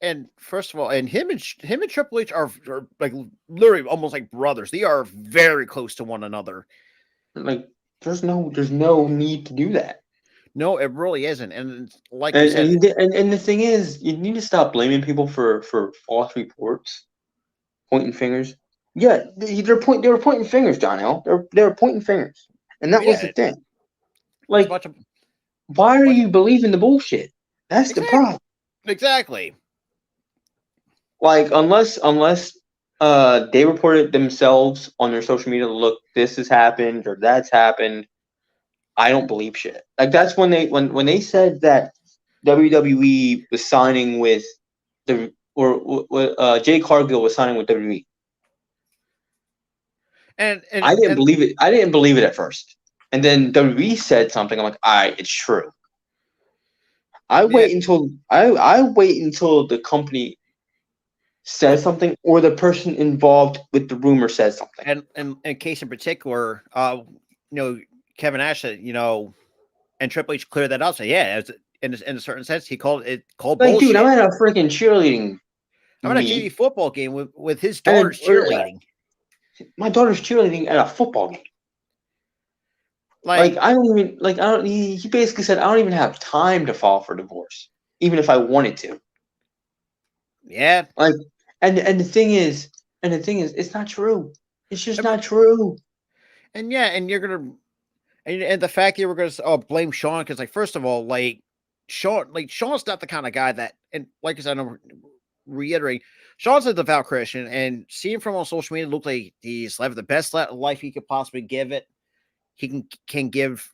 and first of all, and him and Triple H are like literally almost like brothers. They are very close to one another. Like, there's no need to do that. No, it really isn't. And like you And said, and the thing is, you need to stop blaming people for false reports, pointing fingers. Yeah, they were pointing fingers, John L. They were pointing fingers, and that was yeah, the thing. it's a Like, bunch of why are bunch you believing the bullshit? That's the exactly, problem. exactly. Like, unless they reported themselves on their social media, look, this has happened or that's happened. I don't believe shit. Like, that's when they said that WWE was signing with Jay Cargill was signing with WWE. I didn't And believe it. I didn't believe it at first, and then WWE said something. I'm like, all right, it's true. yeah, I wait until the company says well, something or the person involved with the rumor says something. and in case in particular, Kevin Nash said, and Triple H cleared that up. So yeah, in a certain sense, he called Like, dude, I'm bullshit. at a freaking cheerleading I'm at a JV meet, football game with his and daughter's cheerleading. my daughter's cheerleading at a football game. Like, Like, I don't even like. I don't. He basically said I don't even have time to file for divorce, even if I wanted to. yeah, Like, and the thing is, it's not true. It's just not true. and yeah, and you're gonna and the fact that you were gonna blame Sean because like first of all, Sean's not the kind of guy that, and like I said, I'm reiterating, Sean's a devout Christian, and seeing from on social media, look like he's living the best life he could possibly give it. He can give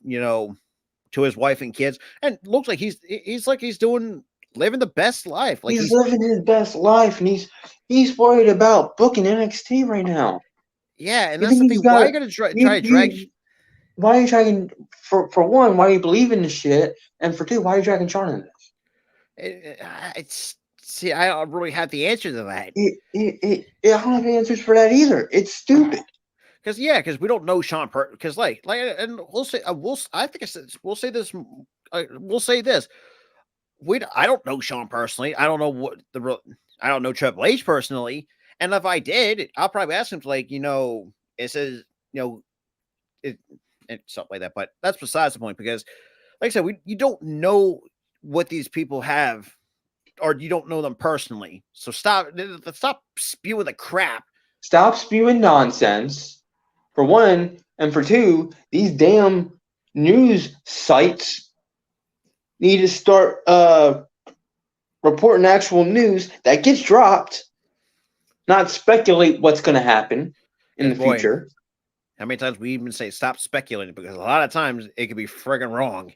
to his wife and kids, and looks like he's doing living the best life. Like He's living his best life, and he's worried about booking NXT right now. yeah, and You that's think the he's thing. Why are got you gonna try to drag? you why are you dragging for one? Why are you believing this shit? And for two, why are you dragging Sean in this? It's see, I don't really have the answer to that I don't have answers for that either. It's stupid. because we don't know Sean because and we'll say I think I said we'll say this we'll say this I don't know Sean personally. I don't know I don't know Triple H personally. And if I did, I'll probably ask him to it says, it, and something like that. But that's besides the point because, like I said, you don't know what these people have, or you don't know them personally. So stop spewing the crap. Stop spewing nonsense, for one, and for two, these damn news sites need to start reporting actual news that gets dropped, not speculate what's going to happen in Because the boy, future. how many times we even say stop speculating because a lot of times it could be friggin' wrong.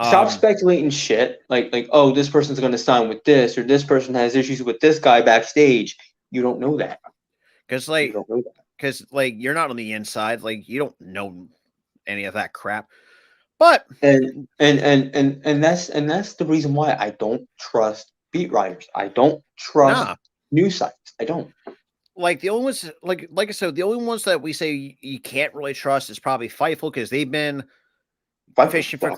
Stop speculating shit. Oh, this person's going to sign with this, or this person has issues with this guy backstage. You don't know that. Because you're not on the inside. Like, you don't know any of that crap. But and that's the reason why I don't trust beat writers. I don't trust news sites. I don't. Like, the only ones, like I said, the only ones that we say you can't really trust is probably Fightful, because they've been fishing for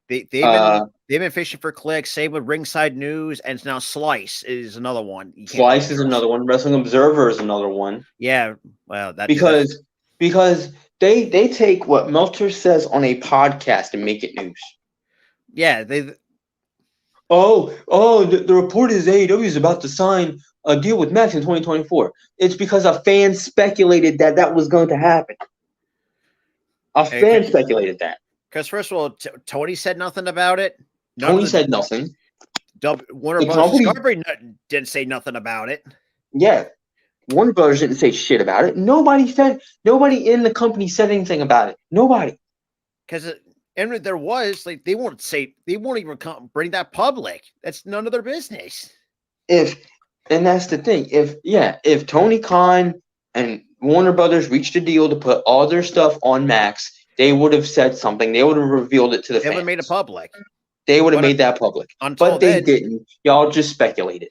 they've been fishing for clicks. Same with Ringside News, and now Slice is another one. Slice is another one. Wrestling Observer is another one. Yeah, well, because they take what Meltzer says on a podcast and make it news. Yeah, the report is AEW is about to sign a deal with Max in 2024. It's because a fan speculated that was going to happen. A fan speculated that. Because first of all, Tony said nothing about it. Tony said nothing. Warner Brothers Discovery didn't say nothing about it. Yeah. Warner Brothers didn't say shit about it. Nobody in the company said anything about it. Nobody. Because there was, like, they won't even bring that public. That's none of their business. And that's the thing. If Tony Khan and Warner Brothers reached a deal to put all their stuff on Max, they would have said something. They would have revealed it to the fans. They would have made it public. They would have made that public. But they didn't. Y'all just speculated.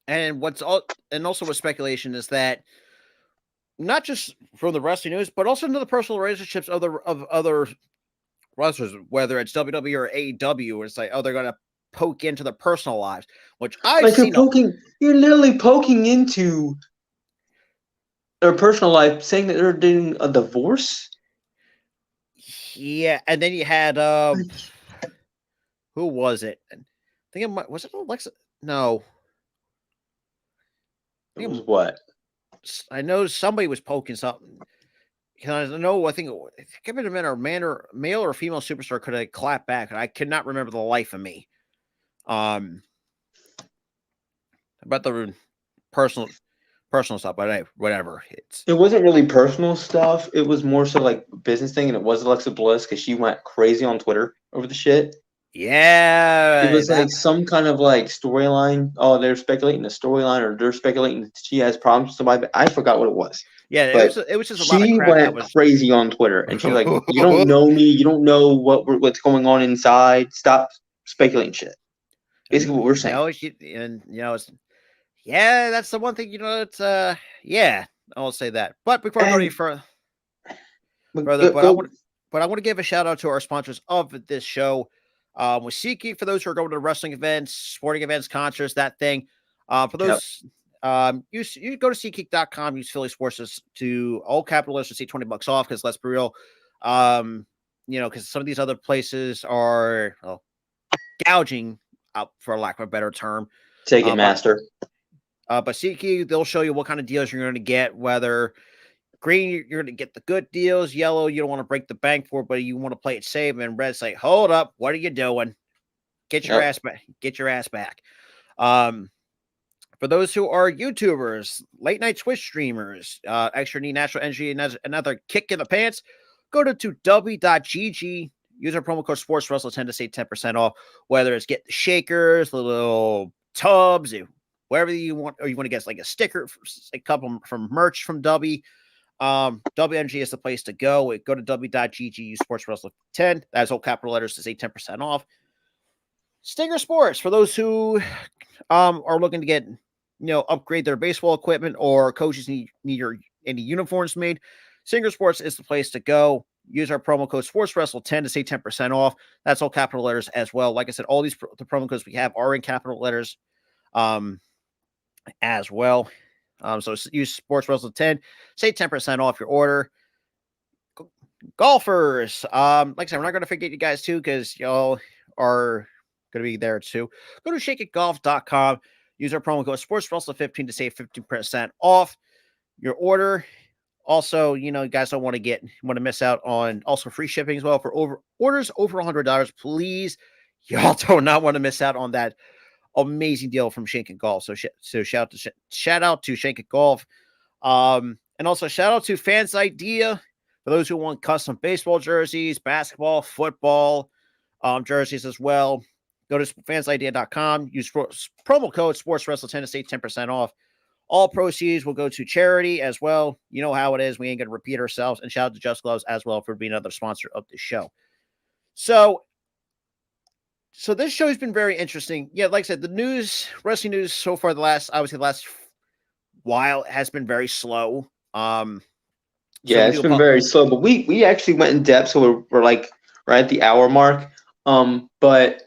And also with speculation is that not just from the wrestling news, but also into the personal relationships of other wrestlers, whether it's WWE or AEW, it's like, they're going to poke into their personal lives, which I've seen. You're literally poking into their personal life, saying that they're doing a divorce. Yeah, and then you had who was it? I think was it Alexa? No. It was what? I know somebody was poking something. I know. I think it could have been a male or female superstar could have clapped back, and I could not remember the life of me. About the personal stuff, but whatever. It wasn't really personal stuff. It was more so like business thing, and it was Alexa Bliss because she went crazy on Twitter over the shit. Yeah, it was like some kind of like storyline. Oh, they're speculating a storyline, or they're speculating that she has problems with somebody. I forgot what it was. Yeah, it was just a lot of crap. She went crazy on Twitter, and she's like, "You don't know me. You don't know what's going on inside. Stop speculating shit." Basically, what we're saying. That's the one thing. It's I'll say that. But before I go any further, I want to give a shout out to our sponsors of this show. With SeatGeek, for those who are going to wrestling events, sporting events, concerts, that thing. For those, you go to SeatGeek.com, use Philly Sports to all capital letters to see $20 off. Because let's be real, because some of these other places are gouging up, for lack of a better term. Ticketmaster. But SeatGeek, they'll show you what kind of deals you're going to get. Whether green, you're going to get the good deals. Yellow, you don't want to break the bank for, but you want to play it safe. And red's like, hold up, what are you doing? Get your ass back. Get your ass back. For those who are YouTubers, late night Twitch streamers, extra need natural energy and another kick in the pants, go to w.gg. Use our promo code SportsWrestle10 to save 10% off. Whether it's get the shakers, the little tubs, whatever you want, or you want to get like a sticker, a couple from merch from W. WMG is the place to go. Go to w.gg, use SportsWrestle10. That's all capital letters to save 10% off. Stinger Sports, for those who are looking to get, upgrade their baseball equipment, or coaches need any uniforms made. Stinger Sports is the place to go. Use our promo code SportsWrestle10 to save 10% off. That's all capital letters as well. Like I said, all the promo codes we have are in capital letters as well. So use SportsWrestle10, save 10% off your order. Golfers, like I said, we're not going to forget you guys too, because y'all are going to be there too. Go to shakeitgolf.com. Use our promo code SportsWrestle15 to save 15% off your order. Also, you guys don't want to miss out on also free shipping as well for orders over $100. Please, y'all do not want to miss out on that amazing deal from Shank and Golf. So shout out to Shank and Golf, and also shout out to Fans Idea, for those who want custom baseball jerseys, basketball, football, jerseys as well. Go to fansidea.com. Use promo code Sports Wrestle Tennessee, 10% off. All proceeds will go to charity as well. You know how it is. We ain't going to repeat ourselves. And shout out to Just Gloves as well for being another sponsor of the show. So this show has been very interesting. Yeah, like I said, the news, wrestling news so far, the last while has been very slow. Yeah, it's been very slow, but we actually went in depth, so we're like right at the hour mark. But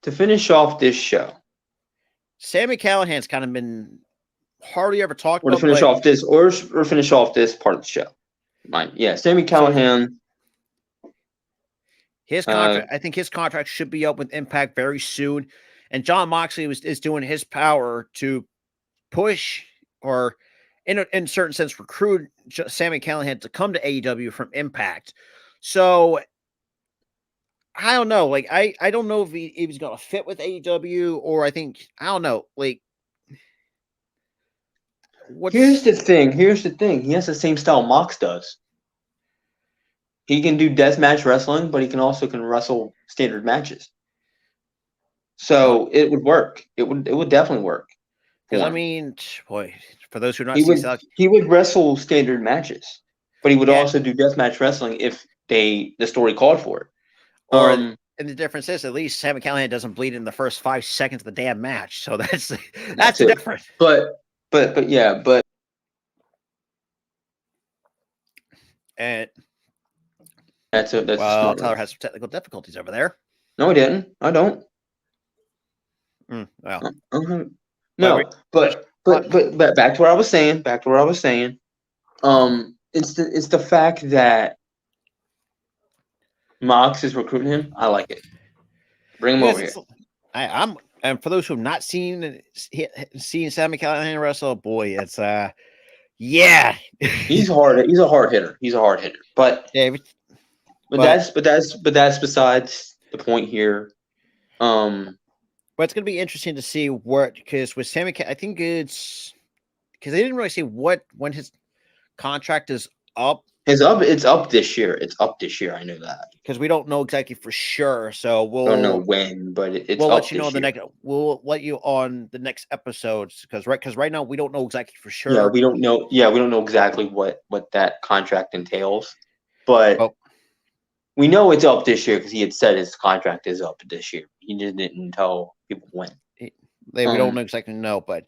to finish off this show, Sami Callihan's kind of been hardly ever talked about. To finish off this, or finish off this part of the show. Mine, yeah, Sami Callihan. His contract, I think his contract should be up with Impact very soon, and Jon Moxley is doing his power to push or, in certain sense, recruit Sami Callihan to come to AEW from Impact. So I don't know. Like I don't know if he's gonna fit with AEW, or I don't know. Like, here's the thing. He has the same style Mox does. He can do deathmatch wrestling, but he can also wrestle standard matches. So it would work. It would definitely work. Because I mean, boy, for those who are not he would wrestle standard matches, but he would also do deathmatch wrestling if the story called for it. Or and the difference is, at least Sami Callihan doesn't bleed in the first 5 seconds of the damn match. So that's the difference. But and that's well, Tyler has some technical difficulties over there. No, he didn't. I don't. Well, no, but back to what I was saying. It's the fact that Mox is recruiting him. I like it. Bring him over here. And for those who have not seen Sami Callihan wrestle, boy, it's yeah. He's hard. He's a hard hitter. But that's besides the point here. But it's going to be interesting to see because with Sami, I think it's because they didn't really say when his contract is up. It's up this year. I know that because we don't know exactly for sure. So we'll don't know when, but we'll let you know we'll let you on the next episodes because right now we don't know exactly for sure. Yeah, we don't know. Yeah, we don't know exactly what that contract entails, but we know it's up this year because he had said his contract is up this year. He just didn't tell people when. We don't exactly know, but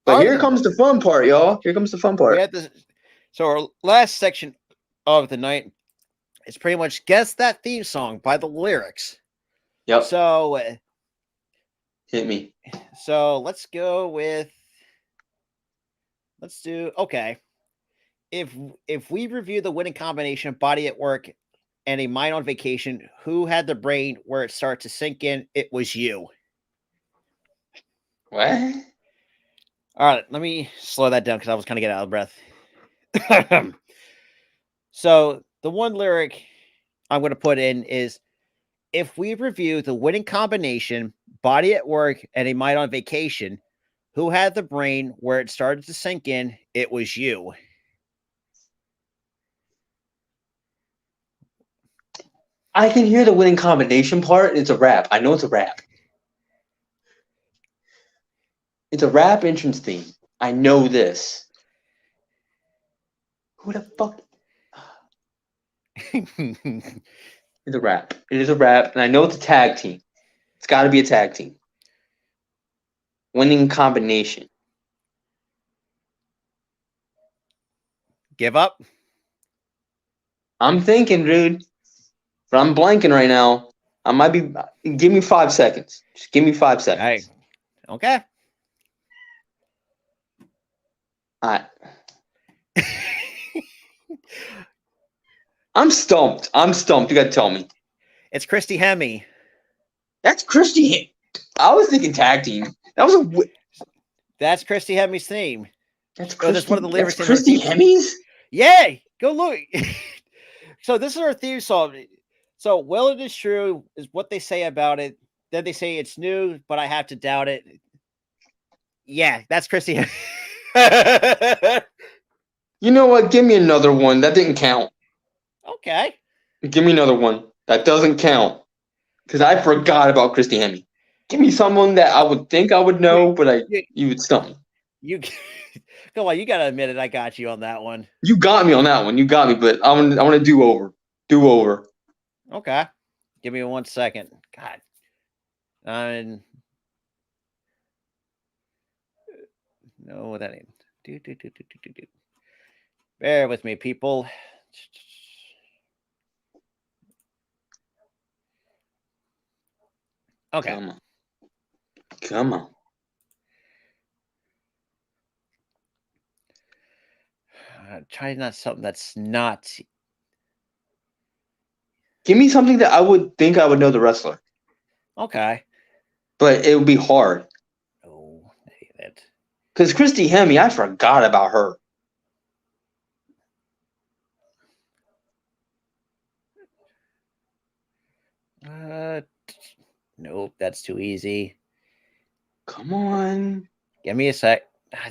here comes the fun part, y'all. Here comes the fun part. So our last section of the night is pretty much guess that theme song by the lyrics. Yep. So hit me. So let's go with. Let's do okay. If we review the winning combination, body at work and a mind on vacation, who had the brain where it started to sink in? It was you. What? All right, let me slow that down because I was kind of getting out of breath. So the one lyric I'm going to put in is, if we review the winning combination, body at work and a mind on vacation, who had the brain where it started to sink in? It was you. I can hear the winning combination part. It's a rap. I know it's a rap. It's a rap entrance theme. I know this. Who the fuck? It's a rap. It is a rap, and I know it's a tag team. It's got to be a tag team. Winning combination. Give up? I'm thinking, dude. But I'm blanking right now. I might be. Give me 5 seconds. Just give me 5 seconds. Okay. All right. I'm stumped. You got to tell me. It's Christy Hemme. That's Christy. I was thinking tag team. That's Christy Hemme's theme. That's one of the lyrics. That's Christy Hemme's? Yay! Go look. So this is our theme song. So, well, it is true is what they say about it. Then they say it's new, but I have to doubt it. Yeah, that's Christy. You know what? Give me another one. That didn't count. Okay. Give me another one. That doesn't count because I forgot about Christy Hemme. Give me someone that I would think I would know, but you would stump me. You come on, you gotta admit it. I got you on that one. You got me on that one. You got me, but I want to do over. Do over. Okay, give me 1 second. God, and no, that ain't. Do. Bear with me, people. Okay. Come on. Come on. Try not something that's not. Give me something that I would think I would know the wrestler, Okay. but it would be hard. Oh, I hate it. Because Christy Hemme, I forgot about her. Nope, that's too easy. Come on. Give me a sec.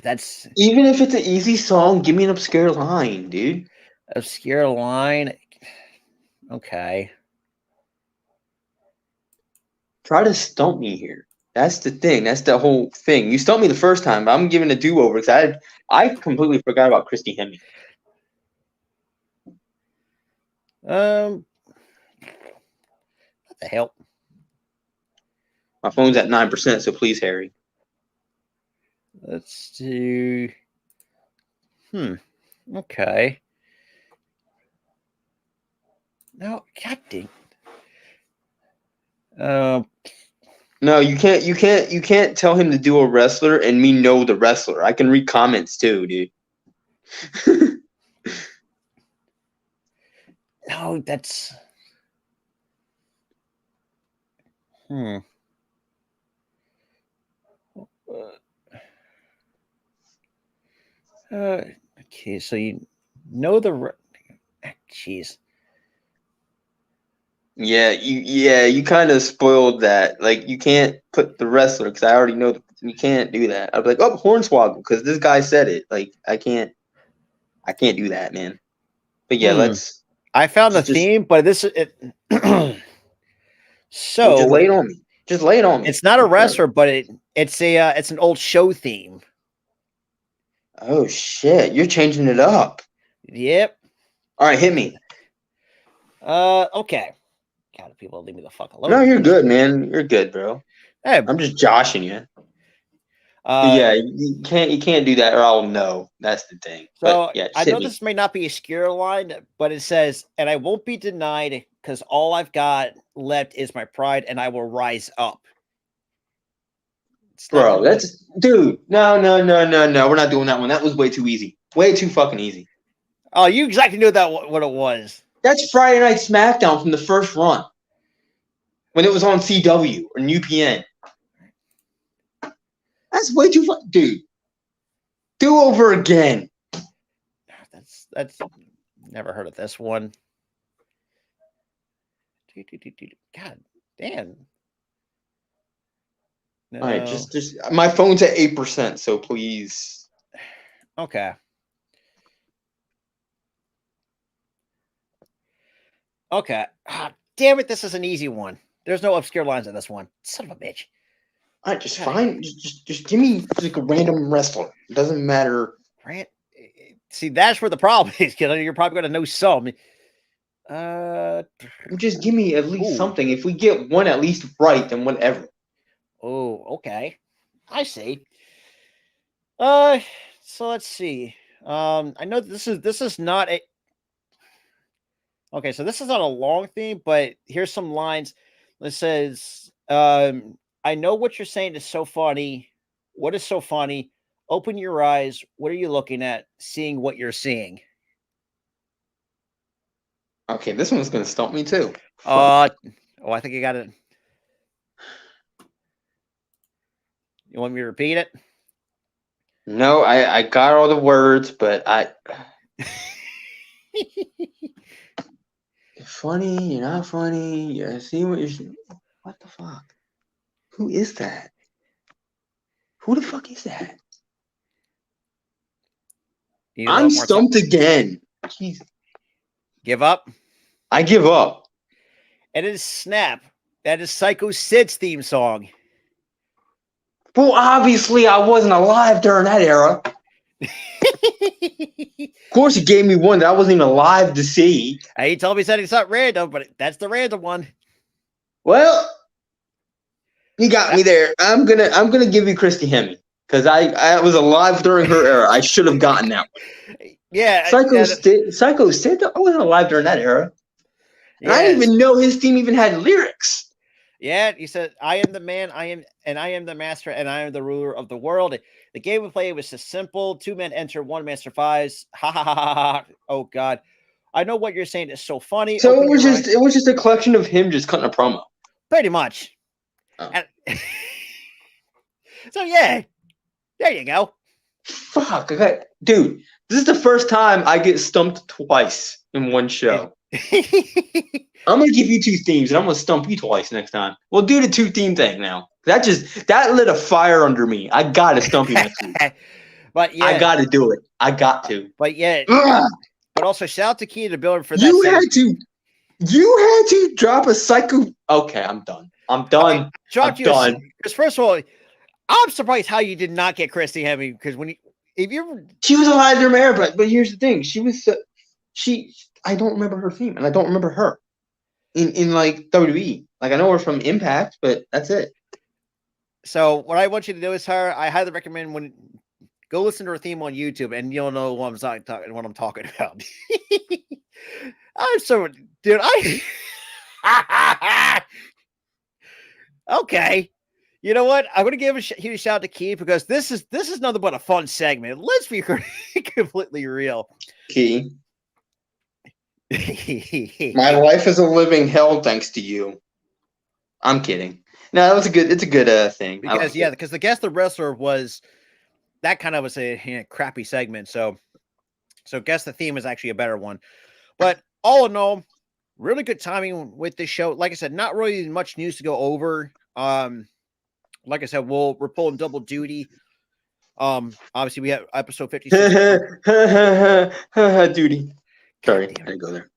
That's Even if it's an easy song, give me an obscure line, dude. obscure line. Okay. Try to stump me here. That's the thing. That's the whole thing. You stumped me the first time, but I'm giving a do-over because I completely forgot about Christy Hemme. What the hell? My phone's at 9%, so please, Harry. Let's do. Okay. No, God dang. No, you can't tell him to do a wrestler and me know the wrestler. I can read comments too, dude. No, that's. Okay, so you know the. Jeez. Yeah, you kind of spoiled that. Like, you can't put the wrestler because I already know you can't do that. I'd be like, oh, Hornswoggle, because this guy said it. Like, I can't do that, man. But yeah, let's. I found the just theme, but this it. So just lay it on me. Just lay it on me. It's not a wrestler, but it's an old show theme. Oh shit! You're changing it up. Yep. All right, hit me. Okay. God, people leave me the fuck alone. No, you're good, man. You're good, bro. Hey, I'm just joshing you. But yeah, you can't do that, or I'll know. That's the thing. So but yeah, I know this may not be a scare line, but it says, "And I won't be denied, because all I've got left is my pride, and I will rise up." Bro, that's dude. No. We're not doing that one. That was way too easy. Way too fucking easy. Oh, you exactly knew that what it was. That's Friday Night SmackDown from the first run when it was on CW or UPN. That's way too fun, dude. Do over again. That's never heard of this one. God damn. No. All right, just my phone's at 8%, so please. Okay. Okay. Ah, damn it, this is an easy one. There's no obscure lines in this one. Son of a bitch. All right, just fine. Just give me like a random wrestler. It doesn't matter. Right? See, that's where the problem is, because you're probably going to know some. Just give me at least something. If we get one at least right, then whatever. Oh, okay. I see. So let's see. I know this is not a. Okay, so this is not a long theme, but here's some lines. It says, I know what you're saying is so funny. What is so funny? Open your eyes. What are you looking at? Seeing what you're seeing. Okay, this one's gonna stump me too. I think I got it. You want me to repeat it? No, I got all the words, but you're funny, you're not funny, you're seeing what you're. What the fuck? Who is that? Who the fuck is that? I'm stumped again. Jeez. Give up? I give up. And it is Snap. That is Psycho Sid's theme song. Well, obviously, I wasn't alive during that era. Of course, he gave me one that I wasn't even alive to see. He told me it's not random, but that's the random one. Well, he got me there. I'm gonna give you Christy Hemme because I was alive during her era. I should have gotten that one. Yeah, Psycho Sid. I wasn't alive during that era. And I didn't even know his theme even had lyrics. Yeah, he said, "I am the man, I am the master, and I am the ruler of the world." The game we play was just simple: 2 men enter, 1 man survives. Ha ha ha ha ha! Oh God, I know what you're saying is so funny. So it was just a collection of him just cutting a promo. Pretty much. Oh. So yeah, there you go. Fuck, okay. Dude, this is the first time I get stumped twice in one show. I'm gonna give you 2 themes, and I'm gonna stump you twice next time. We'll do the 2 theme thing now. That lit a fire under me. I gotta stump you next week. But yeah, I gotta do it. I got to. But yeah, but also shout out to Key to building for that. You had to drop a Psycho. Okay, I'm done. I'm done. Because first of all, I'm surprised how you did not get Christy Hemme because she was alive during my era, but here's the thing: I don't remember her theme, and I don't remember her in like WWE. Like I know her from Impact, but that's it. So what I want you to do is I highly recommend go listen to her theme on YouTube, and you'll know what I'm talking about. I'm so dude. Okay. You know what? I'm going to give a huge shout out to Key because this is nothing but a fun segment. Let's be completely real. Key. My life is a living hell thanks to you. I'm kidding. No, it's a good thing. Because the Guess the Wrestler that kind of was a crappy segment. So Guess the Theme is actually a better one. But all in all, really good timing with this show. Like I said, not really much news to go over. Like I said, we're pulling double duty. Obviously we have episode 56. Duty. Sorry, I didn't go there.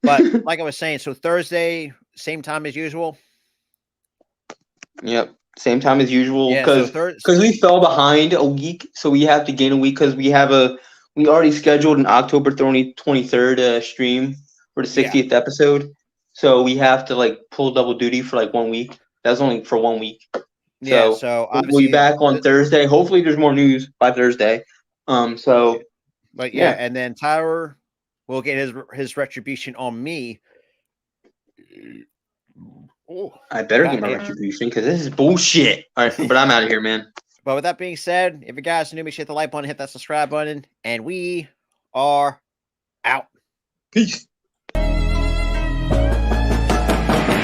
But like I was saying, so Thursday, same time as usual. Yep, same time as usual because we fell behind a week, so we have to gain a week because we already scheduled an October 23rd stream for the 60th episode, so we have to pull double duty for 1 week. That's only for 1 week. So we'll be back on Thursday. Hopefully, there's more news by Thursday. But and then Tyler will get his retribution on me. Oh, I better get my retribution because this is bullshit. All right, but I'm out of here, man. But with that being said, if you guys are new, make sure to hit the like button, hit that subscribe button, and we are out. Peace.